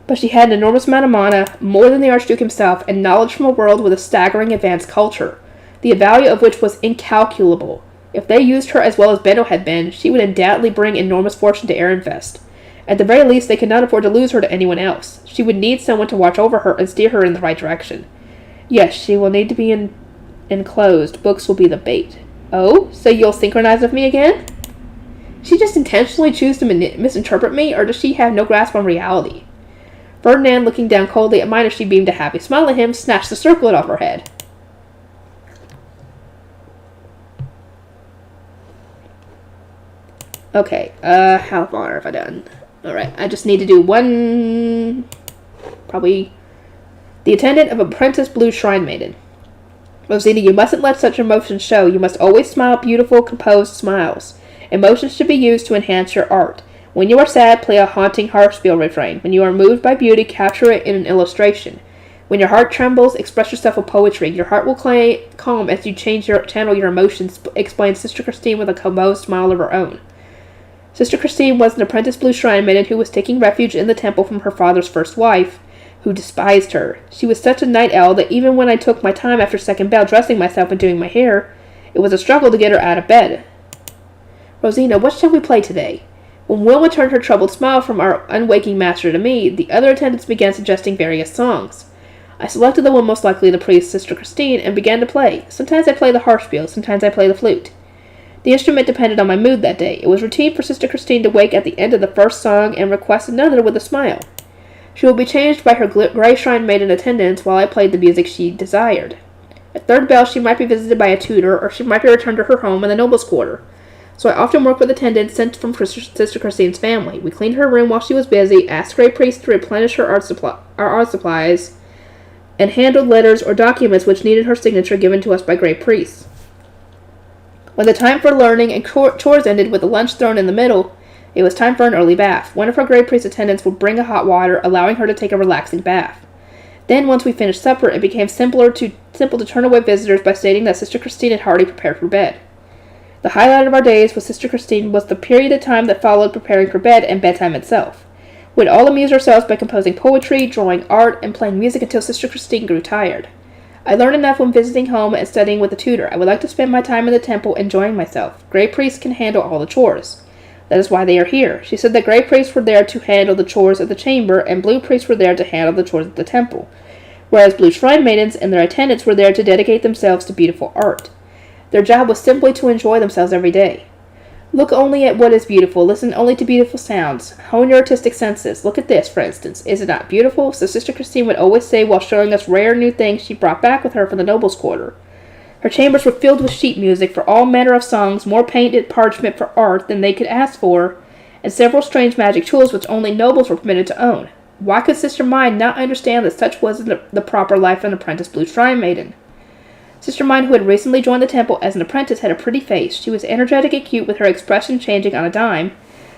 But she had an enormous amount of mana, more than the Archduke himself, and knowledge from a world with a staggering advanced culture, the value of which was incalculable. If they used her as well as Benno had been, she would undoubtedly bring enormous fortune to Ehrenfest. At the very least, they could not afford to lose her to anyone else. She would need someone to watch over her and steer her in the right direction. Yes, she will need to be enclosed. Books will be the bait. Oh, so you'll synchronize with me again? She just intentionally choose to misinterpret me, or does she have no grasp on reality? Ferdinand, looking down coldly at Mine as she beamed a happy smile at him, snatched the circlet off her head. Okay, how far have I done? Alright, I just need to do one... Probably... The attendant of Apprentice Blue Shrine Maiden. Rosina, you mustn't let such emotions show. You must always smile beautiful, composed smiles. Emotions should be used to enhance your art. When you are sad, play a haunting harpspiel refrain. When you are moved by beauty, capture it in an illustration. When your heart trembles, express yourself with poetry. Your heart will calm as you channel your emotions, explained Sister Christine with a composed smile of her own. Sister Christine was an Apprentice Blue Shrine Maiden who was taking refuge in the temple from her father's first wife, who despised her. She was such a night owl that even when I took my time after second bell dressing myself and doing my hair, it was a struggle to get her out of bed. Rosina, what shall we play today? When Wilma turned her troubled smile from our unwaking master to me, the other attendants began suggesting various songs. I selected the one most likely to please Sister Christine and began to play. Sometimes I play the harpspiel, sometimes I play the flute. The instrument depended on my mood that day. It was routine for Sister Christine to wake at the end of the first song and request another with a smile. She would be changed by her gray shrine maiden attendants while I played the music she desired. At third bell, she might be visited by a tutor, or she might be returned to her home in the nobles' quarter. So I often worked with attendants sent from Sister Christine's family. We cleaned her room while she was busy, asked Grey Priest to replenish our art supplies, and handled letters or documents which needed her signature given to us by Grey Priests. When the time for learning and chores ended with the lunch thrown in the middle, it was time for an early bath. One of her Grey Priest attendants would bring a hot water, allowing her to take a relaxing bath. Then, once we finished supper, it became simple to turn away visitors by stating that Sister Christine had already prepared for bed. The highlight of our days with Sister Christine was the period of time that followed preparing for bed and bedtime itself. We'd all amuse ourselves by composing poetry, drawing art, and playing music until Sister Christine grew tired. I learned enough when visiting home and studying with a tutor. I would like to spend my time in the temple enjoying myself. Grey Priests can handle all the chores. That is why they are here. She said that Grey Priests were there to handle the chores of the chamber, and Blue Priests were there to handle the chores of the temple, whereas Blue Shrine Maidens and their attendants were there to dedicate themselves to beautiful art. Their job was simply to enjoy themselves every day. Look only at what is beautiful. Listen only to beautiful sounds. Hone your artistic senses. Look at this, for instance. Is it not beautiful? So Sister Christine would always say while showing us rare new things she brought back with her from the nobles' quarter. Her chambers were filled with sheet music for all manner of songs, more painted parchment for art than they could ask for, and several strange magic tools which only nobles were permitted to own. Why could Sister Mine not understand that such was the proper life of an apprentice Blue Shrine Maiden? Sister Mine, who had recently joined the temple as an apprentice, had a pretty face. She was energetic and cute, with her expression changing on a dime,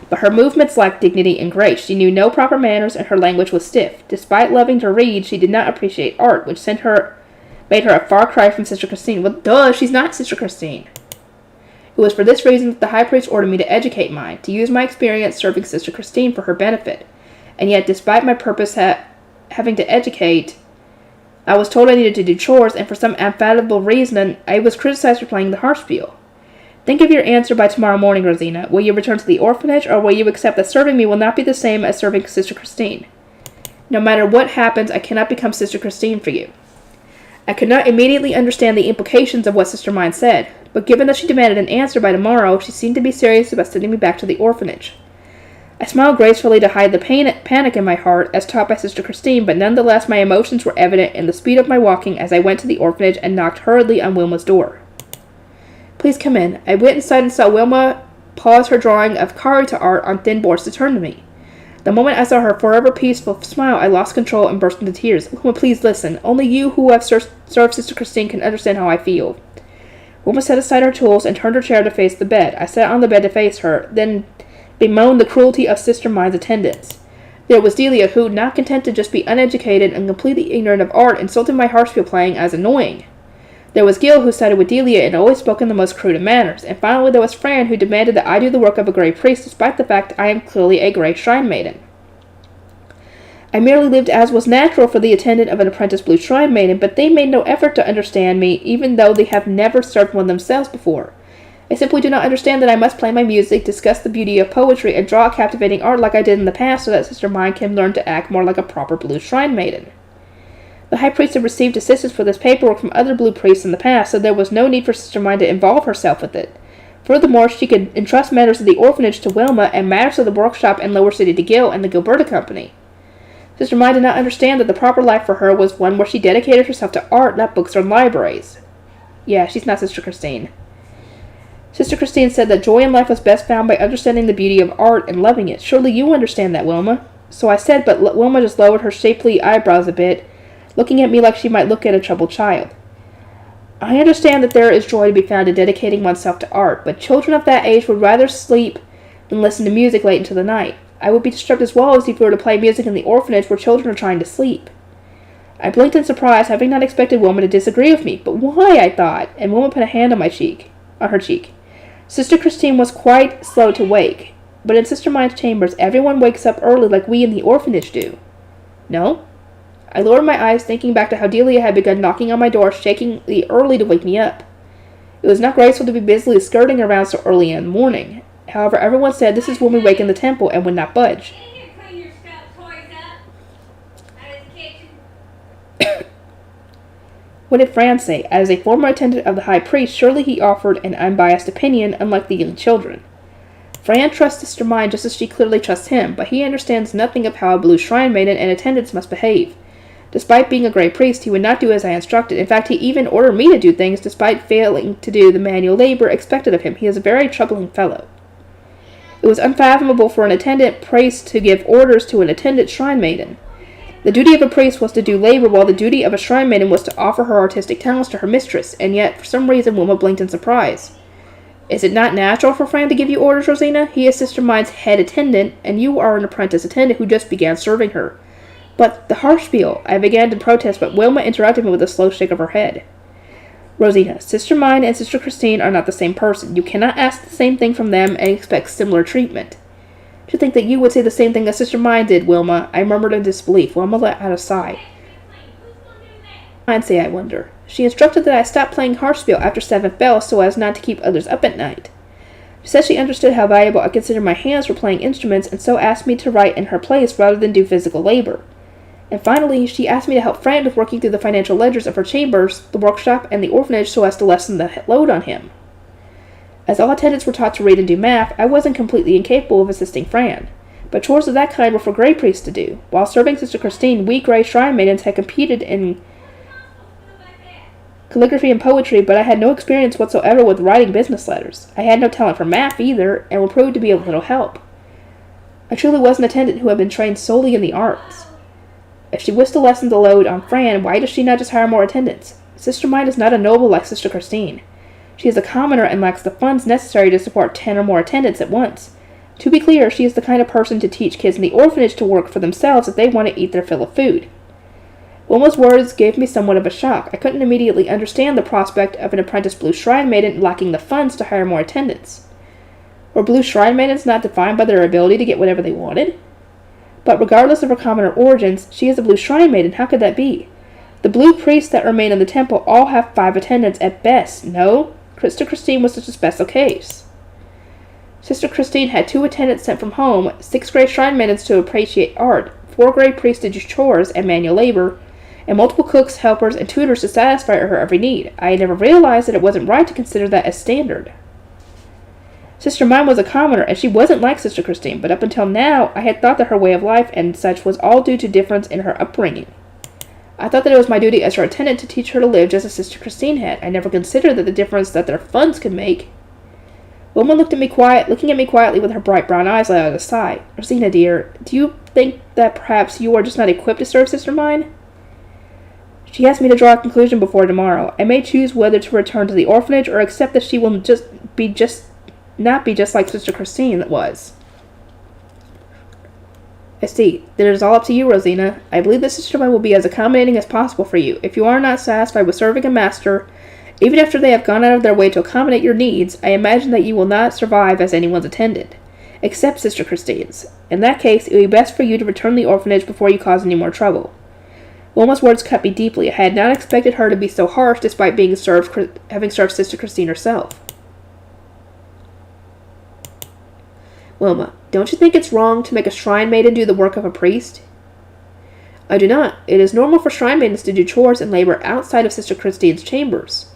but her movements lacked dignity and grace. She knew no proper manners, and her language was stiff. Despite loving to read, she did not appreciate art, which made her a far cry from Sister Christine. Well, duh, she's not Sister Christine. It was for this reason that the High Priest ordered me to educate Mine, to use my experience serving Sister Christine for her benefit. And yet, despite my purpose having to educate, I was told I needed to do chores, and for some unfathomable reason, I was criticized for playing the harpspiel. Think of your answer by tomorrow morning, Rosina. Will you return to the orphanage, or will you accept that serving me will not be the same as serving Sister Christine? No matter what happens, I cannot become Sister Christine for you. I could not immediately understand the implications of what Sister Mine said, but given that she demanded an answer by tomorrow, she seemed to be serious about sending me back to the orphanage. I smiled gracefully to hide the panic in my heart, as taught by Sister Christine, but nonetheless my emotions were evident in the speed of my walking as I went to the orphanage and knocked hurriedly on Wilma's door. Please come in. I went inside and saw Wilma pause her drawing of Karita art on thin boards to turn to me. The moment I saw her forever peaceful smile, I lost control and burst into tears. Wilma, please listen. Only you who have served Sister Christine can understand how I feel. Wilma set aside her tools and turned her chair to face the bed. I sat on the bed to face her, then bemoaned the cruelty of Sister Mine's attendants. There was Delia, who, not content to just be uneducated and completely ignorant of art, insulted my harpsichord playing as annoying. There was Gil, who sided with Delia and always spoke in the most crude of manners. And finally there was Fran, who demanded that I do the work of a Grey Priest, despite the fact I am clearly a Grey Shrine Maiden. I merely lived as was natural for the attendant of an apprentice Blue Shrine Maiden, but they made no effort to understand me, even though they have never served one themselves before. I simply do not understand that I must play my music, discuss the beauty of poetry, and draw captivating art like I did in the past, so that Sister Mine can learn to act more like a proper Blue Shrine Maiden. The High Priest had received assistance for this paperwork from other Blue Priests in the past, so there was no need for Sister Mine to involve herself with it. Furthermore, she could entrust matters of the orphanage to Wilma and matters of the workshop and Lower City to Gil and the Gilberta Company. Sister Mine did not understand that the proper life for her was one where she dedicated herself to art, not books or libraries. Yeah, she's not Sister Christine. Sister Christine said that joy in life was best found by understanding the beauty of art and loving it. Surely you understand that, Wilma. So I said, but Wilma just lowered her shapely eyebrows a bit, looking at me like she might look at a troubled child. I understand that there is joy to be found in dedicating oneself to art, but children of that age would rather sleep than listen to music late into the night. I would be disturbed as well as if we were to play music in the orphanage where children are trying to sleep. I blinked in surprise, having not expected Wilma to disagree with me. But why, I thought, and Wilma put a hand on her cheek. Sister Christine was quite slow to wake, but in Sister Mine's chambers everyone wakes up early like we in the orphanage do. No? I lowered my eyes, thinking back to how Delia had begun knocking on my door shakingly early to wake me up. It was not graceful to be busily skirting around so early in the morning. However, everyone said this is when we wake in the temple and would not budge. What did Fran say? As a former attendant of the High Priest, surely he offered an unbiased opinion, unlike the young children. Fran trusts Sister Mine just as she clearly trusts him, but he understands nothing of how a Blue Shrine Maiden and attendants must behave. Despite being a Grey Priest, he would not do as I instructed. In fact, he even ordered me to do things despite failing to do the manual labor expected of him. He is a very troubling fellow. It was unfathomable for an attendant priest to give orders to an attendant shrine maiden. The duty of a priest was to do labor, while the duty of a shrine maiden was to offer her artistic talents to her mistress, and yet, for some reason, Wilma blinked in surprise. Is it not natural for Fran to give you orders, Rosina? He is Sister Mine's head attendant, and you are an apprentice attendant who just began serving her. But the harpspiel, I began to protest, but Wilma interrupted me with a slow shake of her head. Rosina, Sister Mine and Sister Christine are not the same person. You cannot ask the same thing from them and expect similar treatment. To think that you would say the same thing as Sister Mine did, Wilma, I murmured in disbelief. Wilma let out a sigh. I'd say, I wonder. She instructed that I stop playing harpspiel after 7th bell so as not to keep others up at night. She said she understood how valuable I considered my hands for playing instruments and so asked me to write in her place rather than do physical labor. And finally, she asked me to help Fran with working through the financial ledgers of her chambers, the workshop, and the orphanage so as to lessen the load on him. As all attendants were taught to read and do math, I wasn't completely incapable of assisting Fran. But chores of that kind were for Grey Priests to do. While serving Sister Christine, we Grey Shrine Maidens had competed in calligraphy and poetry, but I had no experience whatsoever with writing business letters. I had no talent for math either, and would prove to be of little help. I truly was an attendant who had been trained solely in the arts. If she wished to lessen the load on Fran, why does she not just hire more attendants? Sister Mine is not a noble like Sister Christine. She is a commoner and lacks the funds necessary to support 10 or more attendants at once. To be clear, she is the kind of person to teach kids in the orphanage to work for themselves if they want to eat their fill of food. Wilma's words gave me somewhat of a shock. I couldn't immediately understand the prospect of an apprentice Blue Shrine Maiden lacking the funds to hire more attendants. Were Blue Shrine Maidens not defined by their ability to get whatever they wanted? But regardless of her commoner origins, she is a Blue Shrine Maiden. How could that be? The blue priests that remain in the temple all have 5 attendants at best. No, Sister Christine was such a special case. Sister Christine had 2 attendants sent from home, 6 Grey Shrine Maidens to appreciate art, 4 Grey priests to do chores and manual labor, and multiple cooks, helpers, and tutors to satisfy her every need. I had never realized that it wasn't right to consider that as standard. Sister Mine was a commoner, and she wasn't like Sister Christine, but up until now, I had thought that her way of life and such was all due to difference in her upbringing. I thought that it was my duty as her attendant to teach her to live just as Sister Christine had. I never considered that the difference that their funds could make. Wilma looking at me quietly with her bright brown eyes let out a sigh. Rosina, dear, do you think that perhaps you are just not equipped to serve Sister Mine? She asked me to draw a conclusion before tomorrow. I may choose whether to return to the orphanage or accept that she will not be just like Sister Christine was. I see. Then it is all up to you, Rosina. I believe that Sister Mine will be as accommodating as possible for you. If you are not satisfied with serving a master, even after they have gone out of their way to accommodate your needs, I imagine that you will not survive as anyone's attendant, except Sister Christine's. In that case, it would be best for you to return to the orphanage before you cause any more trouble. Wilma's words cut me deeply. I had not expected her to be so harsh despite having served Sister Christine herself. Wilma, don't you think it's wrong to make a shrine maiden do the work of a priest? I do not. It is normal for shrine maidens to do chores and labor outside of Sister Christine's chambers.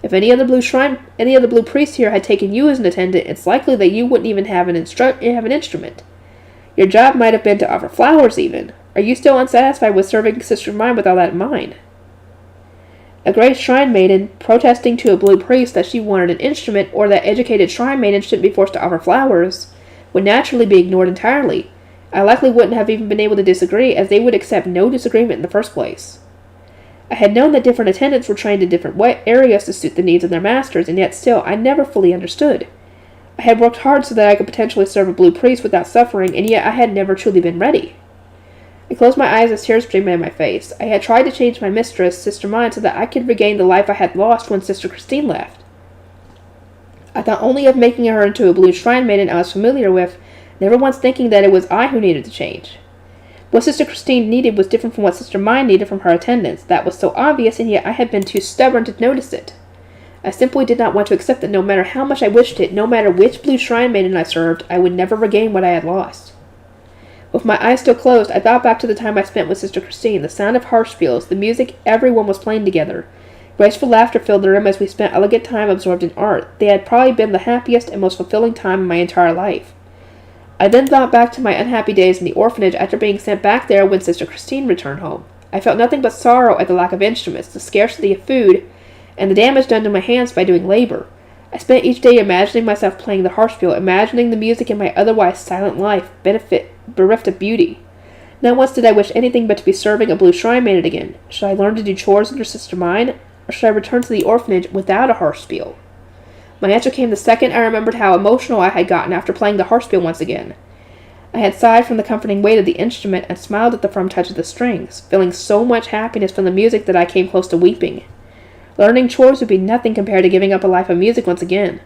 If any other blue priest here had taken you as an attendant, it's likely that you wouldn't even have an instrument. Your job might have been to offer flowers, even. Are you still unsatisfied with serving Sister Mine with all that in mind? A great shrine maiden protesting to a blue priest that she wanted an instrument or that educated shrine maidens shouldn't be forced to offer flowers would naturally be ignored entirely. I likely wouldn't have even been able to disagree, as they would accept no disagreement in the first place. I had known that different attendants were trained in different areas to suit the needs of their masters, and yet still I never fully understood. I had worked hard so that I could potentially serve a blue priest without suffering, and yet I had never truly been ready. I closed my eyes as tears streamed down my face. I had tried to change my mistress, Sister Mine, so that I could regain the life I had lost when Sister Christine left. I thought only of making her into a blue shrine maiden I was familiar with, never once thinking that it was I who needed to change. What Sister Christine needed was different from what Sister Mine needed from her attendants. That was so obvious, and yet I had been too stubborn to notice it. I simply did not want to accept that no matter how much I wished it, no matter which blue shrine maiden I served, I would never regain what I had lost. With my eyes still closed, I thought back to the time I spent with Sister Christine, the sound of harp spieels, the music everyone was playing together. Graceful laughter filled the room as we spent elegant time absorbed in art. They had probably been the happiest and most fulfilling time in my entire life. I then thought back to my unhappy days in the orphanage after being sent back there when Sister Christine returned home. I felt nothing but sorrow at the lack of instruments, the scarcity of food, and the damage done to my hands by doing labor. I spent each day imagining myself playing the harpspiel, imagining the music in my otherwise silent life, bereft of beauty. Not once did I wish anything but to be serving a blue shrine maiden again. Should I learn to do chores under Sister Mine, or should I return to the orphanage without a harpspiel? My answer came the second I remembered how emotional I had gotten after playing the harpspiel once again. I had sighed from the comforting weight of the instrument and smiled at the firm touch of the strings, feeling so much happiness from the music that I came close to weeping. Learning chores would be nothing compared to giving up a life of music once again.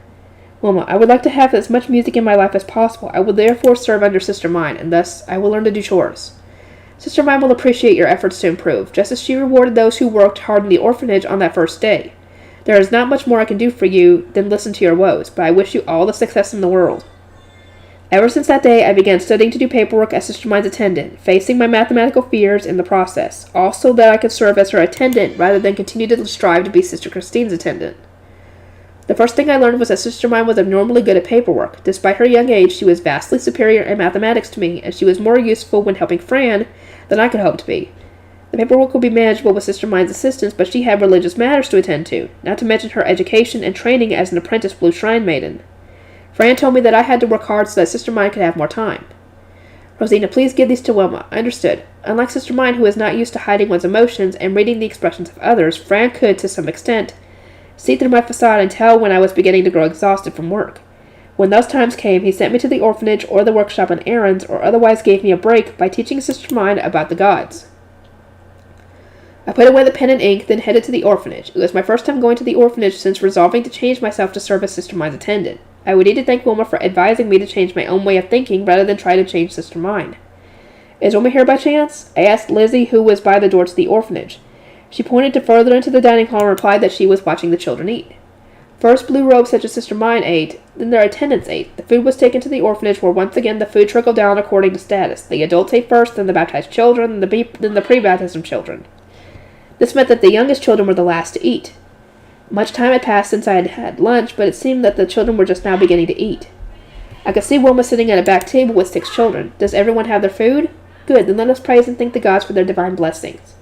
Wilma, I would like to have as much music in my life as possible. I will therefore serve under Sister Mine, and thus I will learn to do chores. Sister Mine will appreciate your efforts to improve, just as she rewarded those who worked hard in the orphanage on that first day. There is not much more I can do for you than listen to your woes, but I wish you all the success in the world. Ever since that day, I began studying to do paperwork as Sister Mine's attendant, facing my mathematical fears in the process, also that I could serve as her attendant rather than continue to strive to be Sister Christine's attendant. The first thing I learned was that Sister Mine was abnormally good at paperwork. Despite her young age, she was vastly superior in mathematics to me, and she was more useful when helping Fran than I could hope to be. The paperwork would be manageable with Sister Mine's assistance, but she had religious matters to attend to, not to mention her education and training as an apprentice blue shrine maiden. Fran told me that I had to work hard so that Sister Mine could have more time. Rosina, please give these to Wilma. Understood. Unlike Sister Mine, who is not used to hiding one's emotions and reading the expressions of others, Fran could, to some extent, see through my facade and tell when I was beginning to grow exhausted from work. When those times came, he sent me to the orphanage or the workshop on errands, or otherwise gave me a break by teaching Sister Mine about the gods. I put away the pen and ink, then headed to the orphanage. It was my first time going to the orphanage since resolving to change myself to serve as Sister Mine's attendant. I would need to thank Wilma for advising me to change my own way of thinking rather than try to change Sister Mine. Is Wilma here by chance? I asked Lizzie, who was by the door to the orphanage. She pointed to further into the dining hall and replied that she was watching the children eat. First, blue robes such as Sister Mine ate, then their attendants ate. The food was taken to the orphanage, where once again the food trickled down according to status. The adults ate first, then the baptized children, then the pre-baptism children. This meant that the youngest children were the last to eat. Much time had passed since I had had lunch, but it seemed that the children were just now beginning to eat. I could see Wilma sitting at a back table with 6 children. Does everyone have their food? Good, then let us praise and thank the gods for their divine blessings.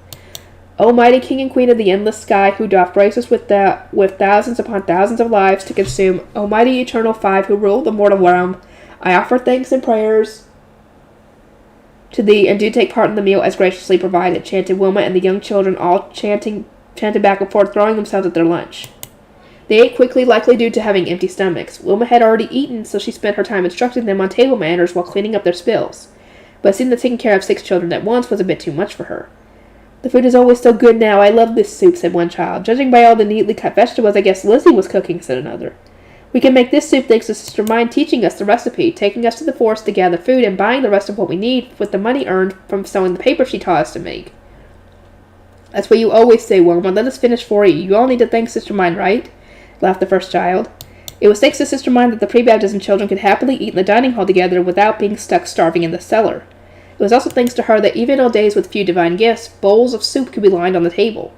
O mighty King and Queen of the endless sky, who doth brace us with thousands upon thousands of lives to consume, O mighty eternal Five, who rule the mortal realm, I offer thanks and prayers to thee, and do take part in the meal as graciously provided, chanted Wilma, and the young children all chanted back and forth, throwing themselves at their lunch. They ate quickly, likely due to having empty stomachs. Wilma had already eaten, so she spent her time instructing them on table manners while cleaning up their spills. But it seemed that taking care of 6 children at once was a bit too much for her. The food is always so good now. I love this soup, said one child. Judging by all the neatly cut vegetables, I guess Lizzie was cooking, said another. We can make this soup thanks to Sister Mine teaching us the recipe, taking us to the forest to gather food, and buying the rest of what we need with the money earned from sewing the paper she taught us to make. That's what you always say, Wilma. Let us finish for you. You all need to thank Sister Mine, right? Laughed the first child. It was thanks to Sister Mine that the pre-baptism children could happily eat in the dining hall together without being stuck starving in the cellar. It was also thanks to her that even on days with few divine gifts, bowls of soup could be lined on the table.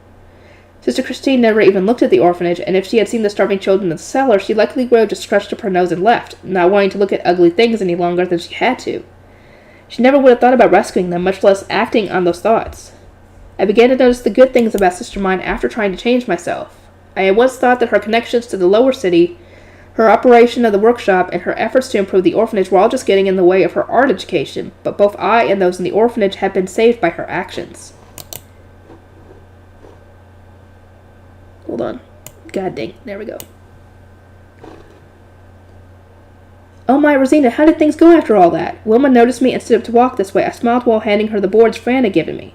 Sister Christine never even looked at the orphanage, and if she had seen the starving children in the cellar, she likely would have just scratched up her nose and left, not wanting to look at ugly things any longer than she had to. She never would have thought about rescuing them, much less acting on those thoughts. I began to notice the good things about Sister Mine after trying to change myself. I had once thought that her connections to the lower city, her operation of the workshop, and her efforts to improve the orphanage were all just getting in the way of her art education, but both I and those in the orphanage had been saved by her actions. Hold on. God dang. There we go. Oh my, Rosina, how did things go after all that? Wilma noticed me and stood up to walk this way. I smiled while handing her the boards Fran had given me.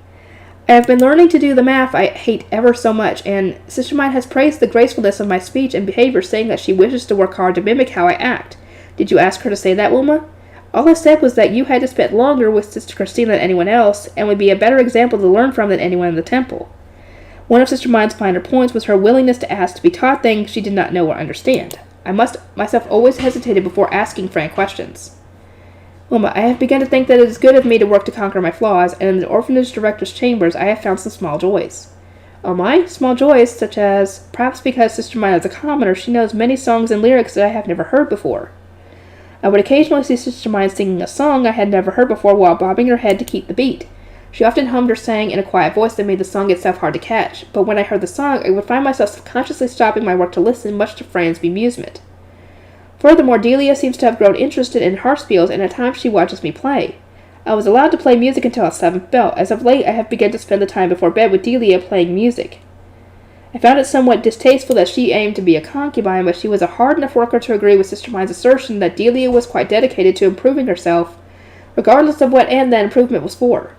I have been learning to do the math I hate ever so much, and Sister Mine has praised the gracefulness of my speech and behavior, saying that she wishes to work hard to mimic how I act. Did you ask her to say that, Wilma? All I said was that you had to spend longer with Sister Christine than anyone else, and would be a better example to learn from than anyone in the temple. One of Sister Mine's finer points was her willingness to ask to be taught things she did not know or understand. I myself always hesitated before asking Fran questions. Wilma, I have begun to think that it is good of me to work to conquer my flaws, and in the orphanage director's chambers I have found some small joys. Oh my? Small joys, such as, perhaps because Sister Mine is a commoner, she knows many songs and lyrics that I have never heard before. I would occasionally see Sister Mine singing a song I had never heard before while bobbing her head to keep the beat. She often hummed or sang in a quiet voice that made the song itself hard to catch, but when I heard the song, I would find myself subconsciously stopping my work to listen, much to Fran's bemusement. Furthermore, Delia seems to have grown interested in harpspiels, and at times she watches me play. I was allowed to play music until a 7th bell. As of late, I have begun to spend the time before bed with Delia playing music. I found it somewhat distasteful that she aimed to be a concubine, but she was a hard enough worker to agree with Sister Mine's assertion that Delia was quite dedicated to improving herself, regardless of what end that improvement was for.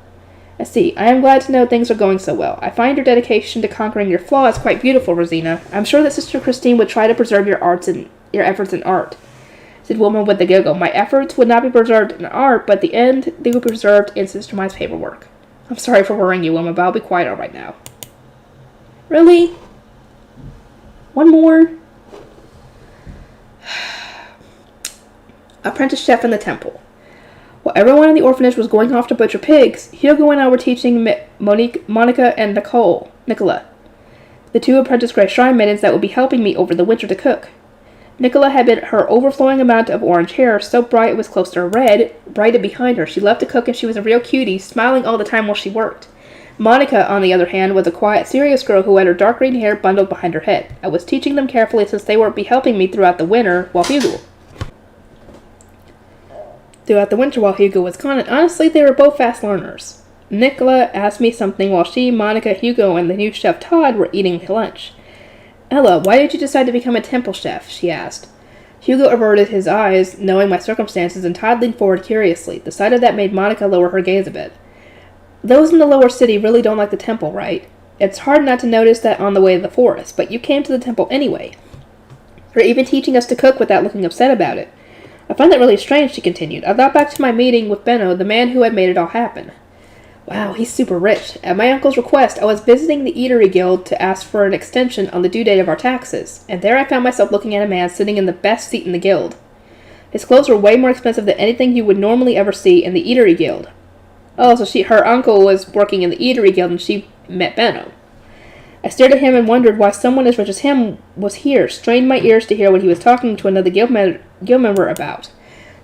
I see. I am glad to know things are going so well. I find your dedication to conquering your flaws quite beautiful, Rosina. I'm sure that Sister Christine would try to preserve your efforts in art, said Wilma with a giggle. My efforts would not be preserved in art, but at the end they would be preserved in Sister Mine's paperwork. I'm sorry for worrying you, Wilma, but I'll be quiet all right now. Really? One more? Apprentice chef in the temple. While everyone in the orphanage was going off to butcher pigs, Hugo and I were teaching Monica and Nicola, the 2 apprentice Grey Shrine maidens that would be helping me over the winter to cook. Nicola had her overflowing amount of orange hair so bright it was close to red, brighted behind her. She loved to cook and she was a real cutie, smiling all the time while she worked. Monica, on the other hand, was a quiet, serious girl who had her dark green hair bundled behind her head. I was teaching them carefully since they would be helping me throughout the winter, while Hugo. throughout the winter while Hugo was gone, and honestly, they were both fast learners. Nicola asked me something while she, Monica, Hugo, and the new chef Todd were eating lunch. Ella, why did you decide to become a temple chef? She asked. Hugo averted his eyes, knowing my circumstances, and Todd leaned forward curiously. The sight of that made Monica lower her gaze a bit. Those in the lower city really don't like the temple, right? It's hard not to notice that on the way to the forest, but you came to the temple anyway. You're even teaching us to cook without looking upset about it. I find that really strange, she continued. I thought back to my meeting with Benno, the man who had made it all happen. Wow, he's super rich. At my uncle's request, I was visiting the Eatery Guild to ask for an extension on the due date of our taxes, and there I found myself looking at a man sitting in the best seat in the guild. His clothes were way more expensive than anything you would normally ever see in the Eatery Guild. Oh, so her uncle was working in the Eatery Guild and she met Benno. I stared at him and wondered why someone as rich as him was here, strained my ears to hear what he was talking to another guild member about.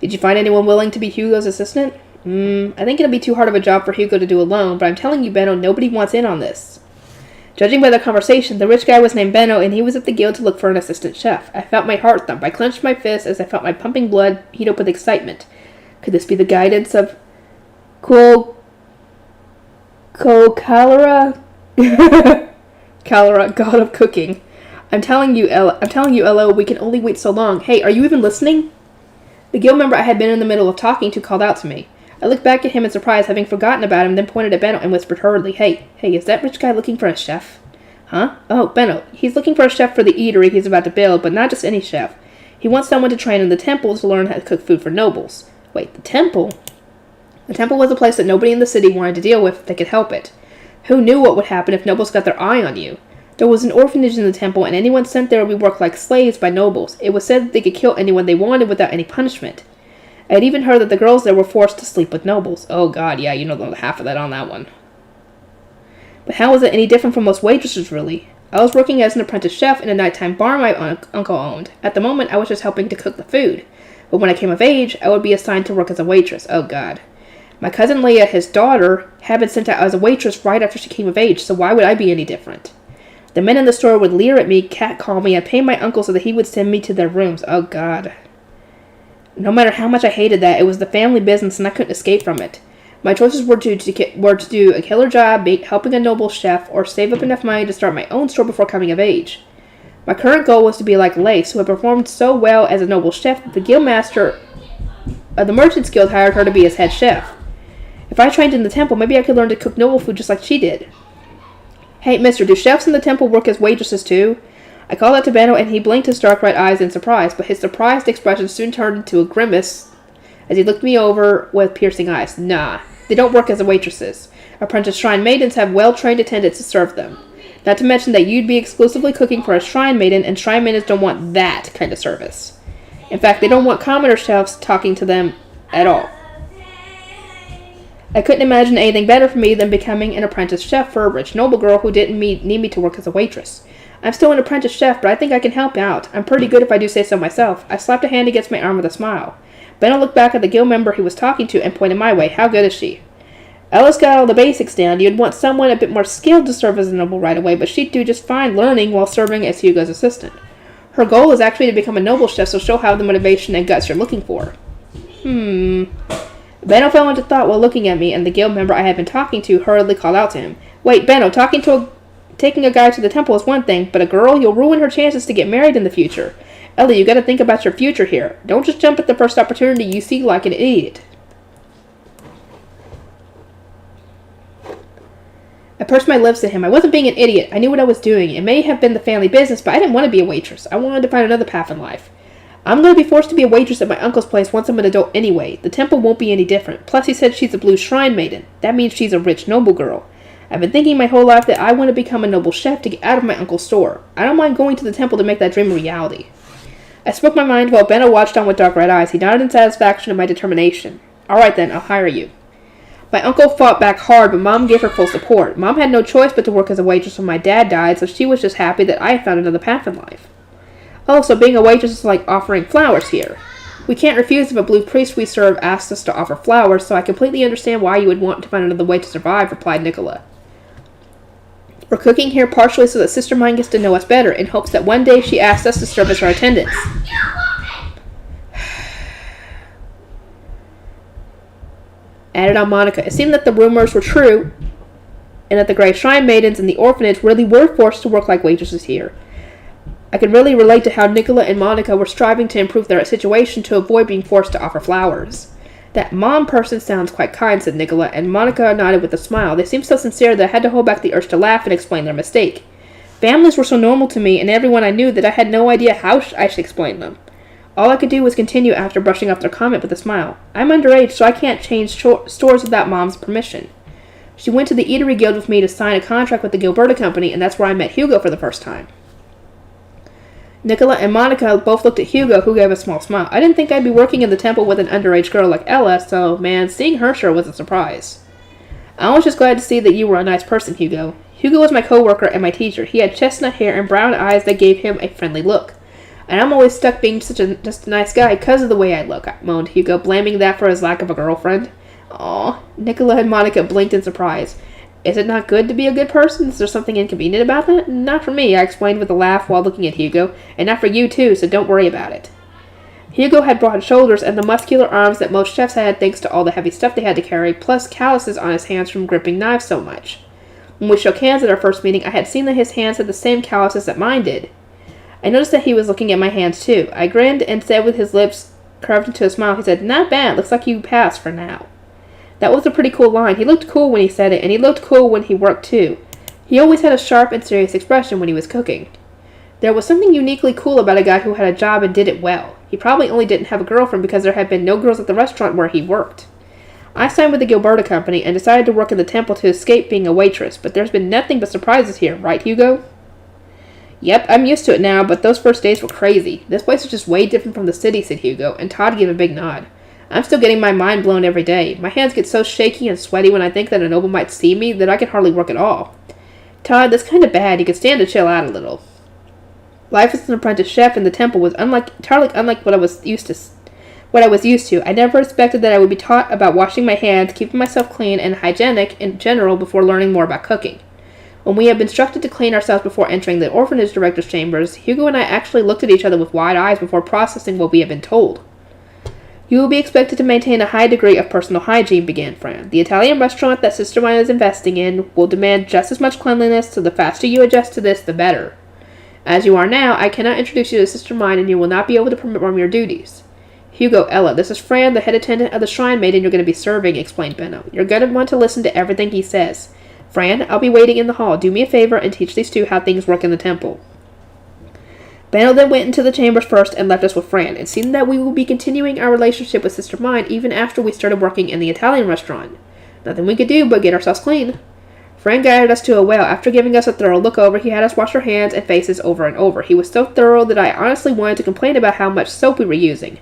Did you find anyone willing to be Hugo's assistant? I think it'll be too hard of a job for Hugo to do alone, but I'm telling you, Benno, nobody wants in on this. Judging by the conversation, the rich guy was named Benno, and he was at the guild to look for an assistant chef. I felt my heart thump. I clenched my fist as I felt my pumping blood heat up with excitement. Could this be the guidance of Cholera? Cholera, god of cooking. I'm telling you, Ella, we can only wait so long. Hey, are you even listening? The guild member I had been in the middle of talking to called out to me. I looked back at him in surprise, having forgotten about him, then pointed at Benno and whispered hurriedly, Hey, is that rich guy looking for a chef? Huh? Oh, Benno, he's looking for a chef for the eatery he's about to build, but not just any chef. He wants someone to train in the temple to learn how to cook food for nobles. Wait, the temple? The temple was a place that nobody in the city wanted to deal with if they could help it. Who knew what would happen if nobles got their eye on you? There was an orphanage in the temple, and anyone sent there would be worked like slaves by nobles. It was said that they could kill anyone they wanted without any punishment. I had even heard that the girls there were forced to sleep with nobles. Oh god, yeah, you know the half of that on that one. But how was it any different from most waitresses, really? I was working as an apprentice chef in a nighttime bar my uncle owned. At the moment, I was just helping to cook the food. But when I came of age, I would be assigned to work as a waitress. Oh god. My cousin Leah, his daughter, had been sent out as a waitress right after she came of age, so why would I be any different? The men in the store would leer at me, catcall me, and pay my uncle so that he would send me to their rooms. Oh god. No matter how much I hated that, it was the family business and I couldn't escape from it. My choices were to do a killer job, helping a noble chef, or save up enough money to start my own store before coming of age. My current goal was to be like Lace, who had performed so well as a noble chef that the guildmaster of the Merchants Guild hired her to be his head chef. If I trained in the temple, maybe I could learn to cook noble food just like she did. Hey, mister, do chefs in the temple work as waitresses too? I called out to Benno, and he blinked his dark red eyes in surprise, but his surprised expression soon turned into a grimace as he looked me over with piercing eyes. Nah, they don't work as waitresses. Apprentice shrine maidens have well-trained attendants to serve them. Not to mention that you'd be exclusively cooking for a shrine maiden, and shrine maidens don't want that kind of service. In fact, they don't want commoner chefs talking to them at all. I couldn't imagine anything better for me than becoming an apprentice chef for a rich noble girl who didn't need me to work as a waitress. I'm still an apprentice chef, but I think I can help out. I'm pretty good if I do say so myself. I slapped a hand against my arm with a smile. Benno looked back at the guild member he was talking to and pointed my way. How good is she? Ella's got all the basics down. You'd want someone a bit more skilled to serve as a noble right away, but she'd do just fine learning while serving as Hugo's assistant. Her goal is actually to become a noble chef, so she'll have the motivation and guts you're looking for. Benno fell into thought while looking at me, and the guild member I had been talking to hurriedly called out to him. Wait, Benno, taking a guy to the temple is one thing, but a girl, you'll ruin her chances to get married in the future. Ellie, you gotta think about your future here. Don't just jump at the first opportunity you see like an idiot. I pursed my lips at him. I wasn't being an idiot. I knew what I was doing. It may have been the family business, but I didn't want to be a waitress. I wanted to find another path in life. I'm going to be forced to be a waitress at my uncle's place once I'm an adult anyway. The temple won't be any different. Plus, he said she's a blue shrine maiden. That means she's a rich noble girl. I've been thinking my whole life that I want to become a noble chef to get out of my uncle's store. I don't mind going to the temple to make that dream a reality. I spoke my mind while Benno watched on with dark red eyes. He nodded in satisfaction at my determination. All right then, I'll hire you. My uncle fought back hard, but Mom gave her full support. Mom had no choice but to work as a waitress when my dad died, so she was just happy that I had found another path in life. Oh, so being a waitress is like offering flowers here. We can't refuse if a blue priest we serve asks us to offer flowers, so I completely understand why you would want to find another way to survive, replied Nicola. We're cooking here partially so that Sister Mine gets to know us better, in hopes that one day she asks us to serve as her attendants. added on Monica. It seemed that the rumors were true, and that the Grey Shrine Maidens in the orphanage really were forced to work like waitresses here. I could really relate to how Nicola and Monica were striving to improve their situation to avoid being forced to offer flowers. That mom person sounds quite kind, said Nicola, and Monica nodded with a smile. They seemed so sincere that I had to hold back the urge to laugh and explain their mistake. Families were so normal to me and everyone I knew that I had no idea how I should explain them. All I could do was continue after brushing off their comment with a smile. I'm underage, so I can't change stores without Mom's permission. She went to the Eatery Guild with me to sign a contract with the Gilberta Company, and that's where I met Hugo for the first time. Nicola and Monica both looked at Hugo, who gave a small smile. I didn't think I'd be working in the temple with an underage girl like Ella, so, man, seeing her sure was a surprise. I was just glad to see that you were a nice person, Hugo. Hugo was my co-worker and my teacher. He had chestnut hair and brown eyes that gave him a friendly look. And I'm always stuck being just a nice guy because of the way I look, moaned Hugo, blaming that for his lack of a girlfriend. Aw, Nicola and Monica blinked in surprise. Is it not good to be a good person? Is there something inconvenient about that? Not for me, I explained with a laugh while looking at Hugo, and not for you too, so don't worry about it. Hugo had broad shoulders and the muscular arms that most chefs had thanks to all the heavy stuff they had to carry, plus calluses on his hands from gripping knives so much. When we shook hands at our first meeting, I had seen that his hands had the same calluses that mine did. I noticed that he was looking at my hands too. I grinned and said with his lips curved into a smile, he said, Not bad, looks like you passed for now. That was a pretty cool line. He looked cool when he said it, and he looked cool when he worked too. He always had a sharp and serious expression when he was cooking. There was something uniquely cool about a guy who had a job and did it well. He probably only didn't have a girlfriend because there had been no girls at the restaurant where he worked. I signed with the Gilberta Company and decided to work in the temple to escape being a waitress, but there's been nothing but surprises here, right, Hugo? Yep, I'm used to it now, but those first days were crazy. This place is just way different from the city, said Hugo, and Todd gave a big nod. I'm still getting my mind blown every day. My hands get so shaky and sweaty when I think that a noble might see me that I can hardly work at all. Todd, that's kind of bad. You could stand to chill out a little. Life as an apprentice chef in the temple was entirely unlike what I was used to. I never expected that I would be taught about washing my hands, keeping myself clean and hygienic in general before learning more about cooking. When we had been instructed to clean ourselves before entering the orphanage director's chambers, Hugo and I actually looked at each other with wide eyes before processing what we had been told. You will be expected to maintain a high degree of personal hygiene, began Fran. The Italian restaurant that Sister Mine is investing in will demand just as much cleanliness, so the faster you adjust to this, the better. As you are now, I cannot introduce you to Sister Mine, and you will not be able to perform your duties. Hugo, Ella, this is Fran, the head attendant of the Shrine Maiden you're going to be serving, explained Benno. You're going to want to listen to everything he says. Fran, I'll be waiting in the hall. Do me a favor and teach these two how things work in the temple. Benno then went into the chambers first and left us with Fran. It seemed that we would be continuing our relationship with Sister Mine even after we started working in the Italian restaurant. Nothing we could do but get ourselves clean. Fran guided us to a well. After giving us a thorough look over, he had us wash our hands and faces over and over. He was so thorough that I honestly wanted to complain about how much soap we were using.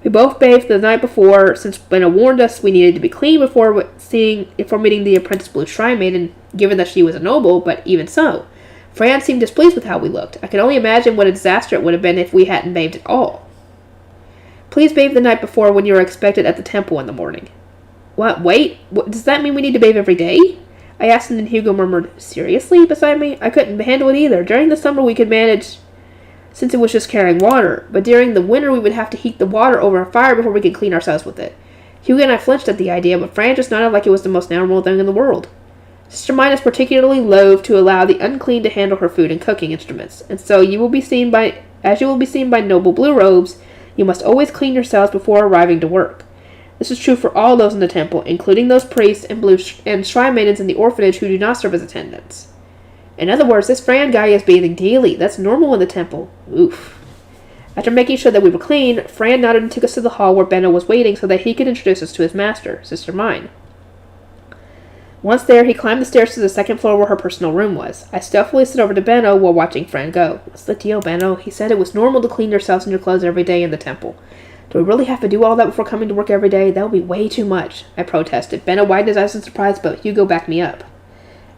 We both bathed the night before, since Benno warned us we needed to be clean before meeting the Apprentice Blue Shrine Maiden, given that she was a noble, but even so. Fran seemed displeased with how we looked. I could only imagine what a disaster it would have been if we hadn't bathed at all. Please bathe the night before when you are expected at the temple in the morning. What, wait? Does that mean we need to bathe every day? I asked, and then Hugo murmured, Seriously? Beside me? I couldn't handle it either. During the summer we could manage, since it was just carrying water, but during the winter we would have to heat the water over a fire before we could clean ourselves with it. Hugo and I flinched at the idea, but Fran just nodded like it was the most normal thing in the world. Sister Mine is particularly loath to allow the unclean to handle her food and cooking instruments, and so you will be seen by noble blue robes, you must always clean yourselves before arriving to work. This is true for all those in the temple, including those priests and shrine maidens in the orphanage who do not serve as attendants. In other words, this Fran guy is bathing daily. That's normal in the temple. Oof. After making sure that we were clean, Fran nodded and took us to the hall where Benno was waiting so that he could introduce us to his master, Sister Mine. Once there, he climbed the stairs to the second floor where her personal room was. I stealthily slid over to Benno while watching Fran go. What's the deal, Benno? He said it was normal to clean yourselves and your clothes every day in the temple. Do we really have to do all that before coming to work every day? That would be way too much, I protested. Benno widened his eyes in surprise, but Hugo backed me up.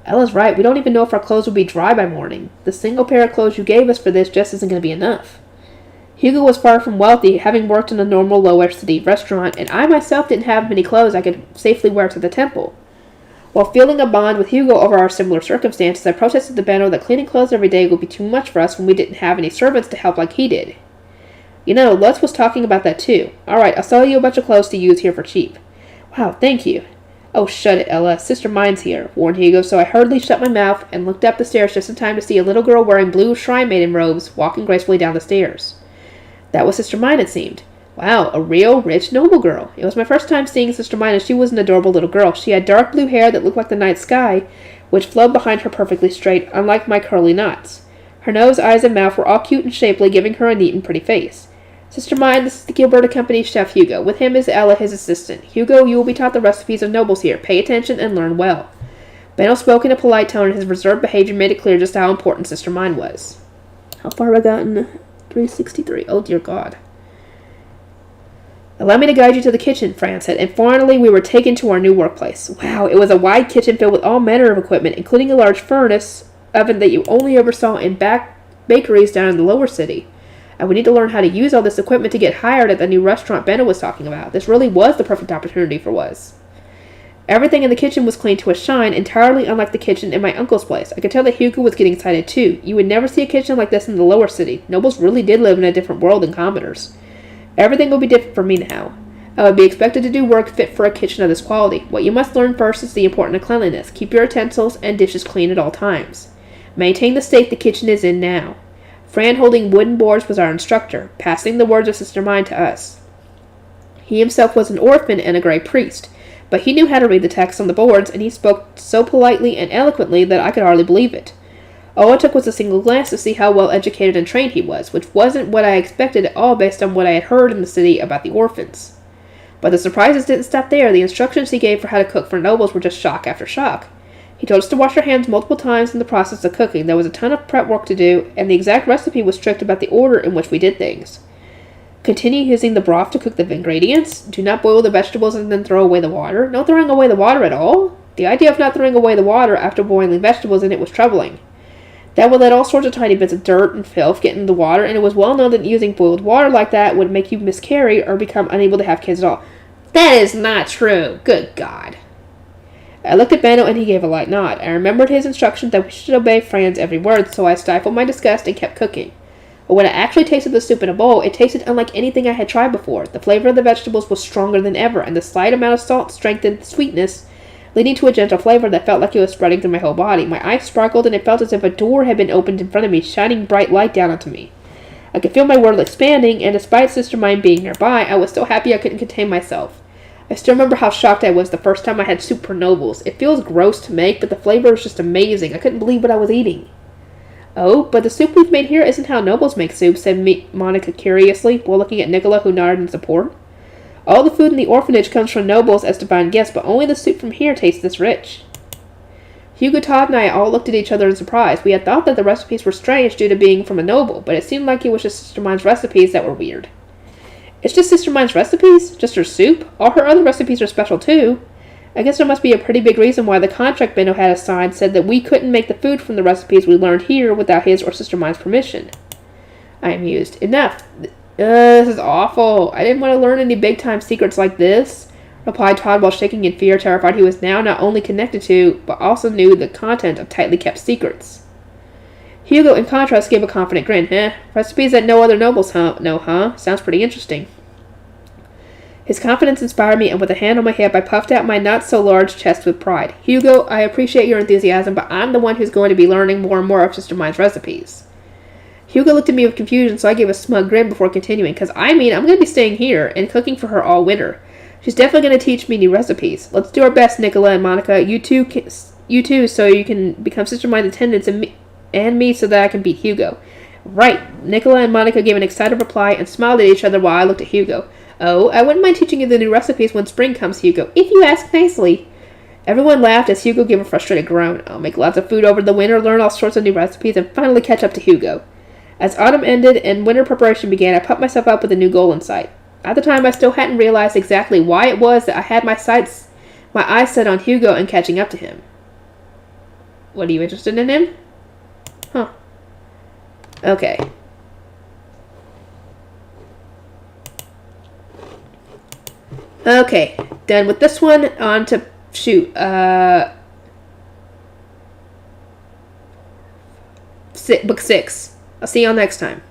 Ella's right. We don't even know if our clothes will be dry by morning. The single pair of clothes you gave us for this just isn't going to be enough. Hugo was far from wealthy, having worked in a normal lower-city restaurant, and I myself didn't have many clothes I could safely wear to the temple. While feeling a bond with Hugo over our similar circumstances, I protested to Benno that cleaning clothes every day would be too much for us when we didn't have any servants to help like he did. You know, Lutz was talking about that too. Alright, I'll sell you a bunch of clothes to use here for cheap. Wow, thank you. Oh, shut it, Ella. Sister Mine's here, warned Hugo, so I hurriedly shut my mouth and looked up the stairs just in time to see a little girl wearing blue shrine maiden robes walking gracefully down the stairs. That was Sister Mine, it seemed. Wow, a real, rich, noble girl. It was my first time seeing Sister Mine, and she was an adorable little girl. She had dark blue hair that looked like the night sky, which flowed behind her perfectly straight, unlike my curly knots. Her nose, eyes, and mouth were all cute and shapely, giving her a neat and pretty face. Sister Mine, this is the Gilberta Company's chef, Hugo. With him is Ella, his assistant. Hugo, you will be taught the recipes of nobles here. Pay attention and learn well. Benno spoke in a polite tone, and his reserved behavior made it clear just how important Sister Mine was. How far have I gotten? 363. Oh, dear God. Allow me to guide you to the kitchen, Fran said, and finally we were taken to our new workplace. Wow, it was a wide kitchen filled with all manner of equipment, including a large furnace oven that you only ever saw in bakeries down in the lower city. I would need to learn how to use all this equipment to get hired at the new restaurant Benno was talking about. This really was the perfect opportunity for us. Everything in the kitchen was clean to a shine, entirely unlike the kitchen in my uncle's place. I could tell that Hugo was getting excited too. You would never see a kitchen like this in the lower city. Nobles really did live in a different world than commoners. Everything would be different for me now. I would be expected to do work fit for a kitchen of this quality. What you must learn first is the importance of cleanliness. Keep your utensils and dishes clean at all times. Maintain the state the kitchen is in now. Fran, holding wooden boards, was our instructor, passing the words of Sister Mine to us. He himself was an orphan and a grey priest, but he knew how to read the text on the boards, and he spoke so politely and eloquently that I could hardly believe it. All it took was a single glance to see how well educated and trained he was, which wasn't what I expected at all based on what I had heard in the city about the orphans. But the surprises didn't stop there. The instructions he gave for how to cook for nobles were just shock after shock. He told us to wash our hands multiple times in the process of cooking. There was a ton of prep work to do, and the exact recipe was strict about the order in which we did things. Continue using the broth to cook the ingredients. Do not boil the vegetables and then throw away the water. No throwing away the water at all. The idea of not throwing away the water after boiling vegetables in it was troubling. That would let all sorts of tiny bits of dirt and filth get in the water, and it was well known that using boiled water like that would make you miscarry or become unable to have kids at all. That is not true. Good God. I looked at Benno and he gave a light nod. I remembered his instruction that we should obey Fran's every word, so I stifled my disgust and kept cooking. But when I actually tasted the soup in a bowl, it tasted unlike anything I had tried before. The flavor of the vegetables was stronger than ever, and the slight amount of salt strengthened the sweetness, leading to a gentle flavor that felt like it was spreading through my whole body. My eyes sparkled, and it felt as if a door had been opened in front of me, shining bright light down onto me. I could feel my world expanding, and despite Sister Mine being nearby, I was so happy I couldn't contain myself. I still remember how shocked I was the first time I had soup for nobles. It feels gross to make, but the flavor is just amazing. I couldn't believe what I was eating. Oh, but the soup we've made here isn't how nobles make soup, said Monica curiously, while looking at Nicola, who nodded in support. All the food in the orphanage comes from nobles as divine guests, but only the soup from here tastes this rich. Hugo, Todd, and I all looked at each other in surprise. We had thought that the recipes were strange due to being from a noble, but it seemed like it was just Sister Mine's recipes that were weird. It's just Sister Mine's recipes? Just her soup? All her other recipes are special, too. I guess there must be a pretty big reason why the contract Benno had us sign said that we couldn't make the food from the recipes we learned here without his or Sister Mine's permission. I amused. Enough. This is awful. I didn't want to learn any big-time secrets like this, replied Todd while shaking in fear, terrified he was now not only connected to, but also knew the content of tightly kept secrets. Hugo, in contrast, gave a confident grin. Recipes that no other nobles know, huh? Sounds pretty interesting. His confidence inspired me, and with a hand on my hip, I puffed out my not-so-large chest with pride. Hugo, I appreciate your enthusiasm, but I'm the one who's going to be learning more and more of Sister Mine's recipes. Hugo looked at me with confusion, so I gave a smug grin before continuing, because I'm going to be staying here and cooking for her all winter. She's definitely going to teach me new recipes. Let's do our best, Nicola and Monica. You two, so you can become Sister Mine's attendants, and me so that I can beat Hugo. Right. Nicola and Monica gave an excited reply and smiled at each other while I looked at Hugo. Oh, I wouldn't mind teaching you the new recipes when spring comes, Hugo, if you ask nicely. Everyone laughed as Hugo gave a frustrated groan. I'll make lots of food over the winter, learn all sorts of new recipes, and finally catch up to Hugo. As autumn ended and winter preparation began, I pumped myself up with a new goal in sight. At the time, I still hadn't realized exactly why it was that I had my eyes set on Hugo and catching up to him. What, are you interested in him? Huh. Okay. Okay, done with this one. On to, book 6. I'll see y'all next time.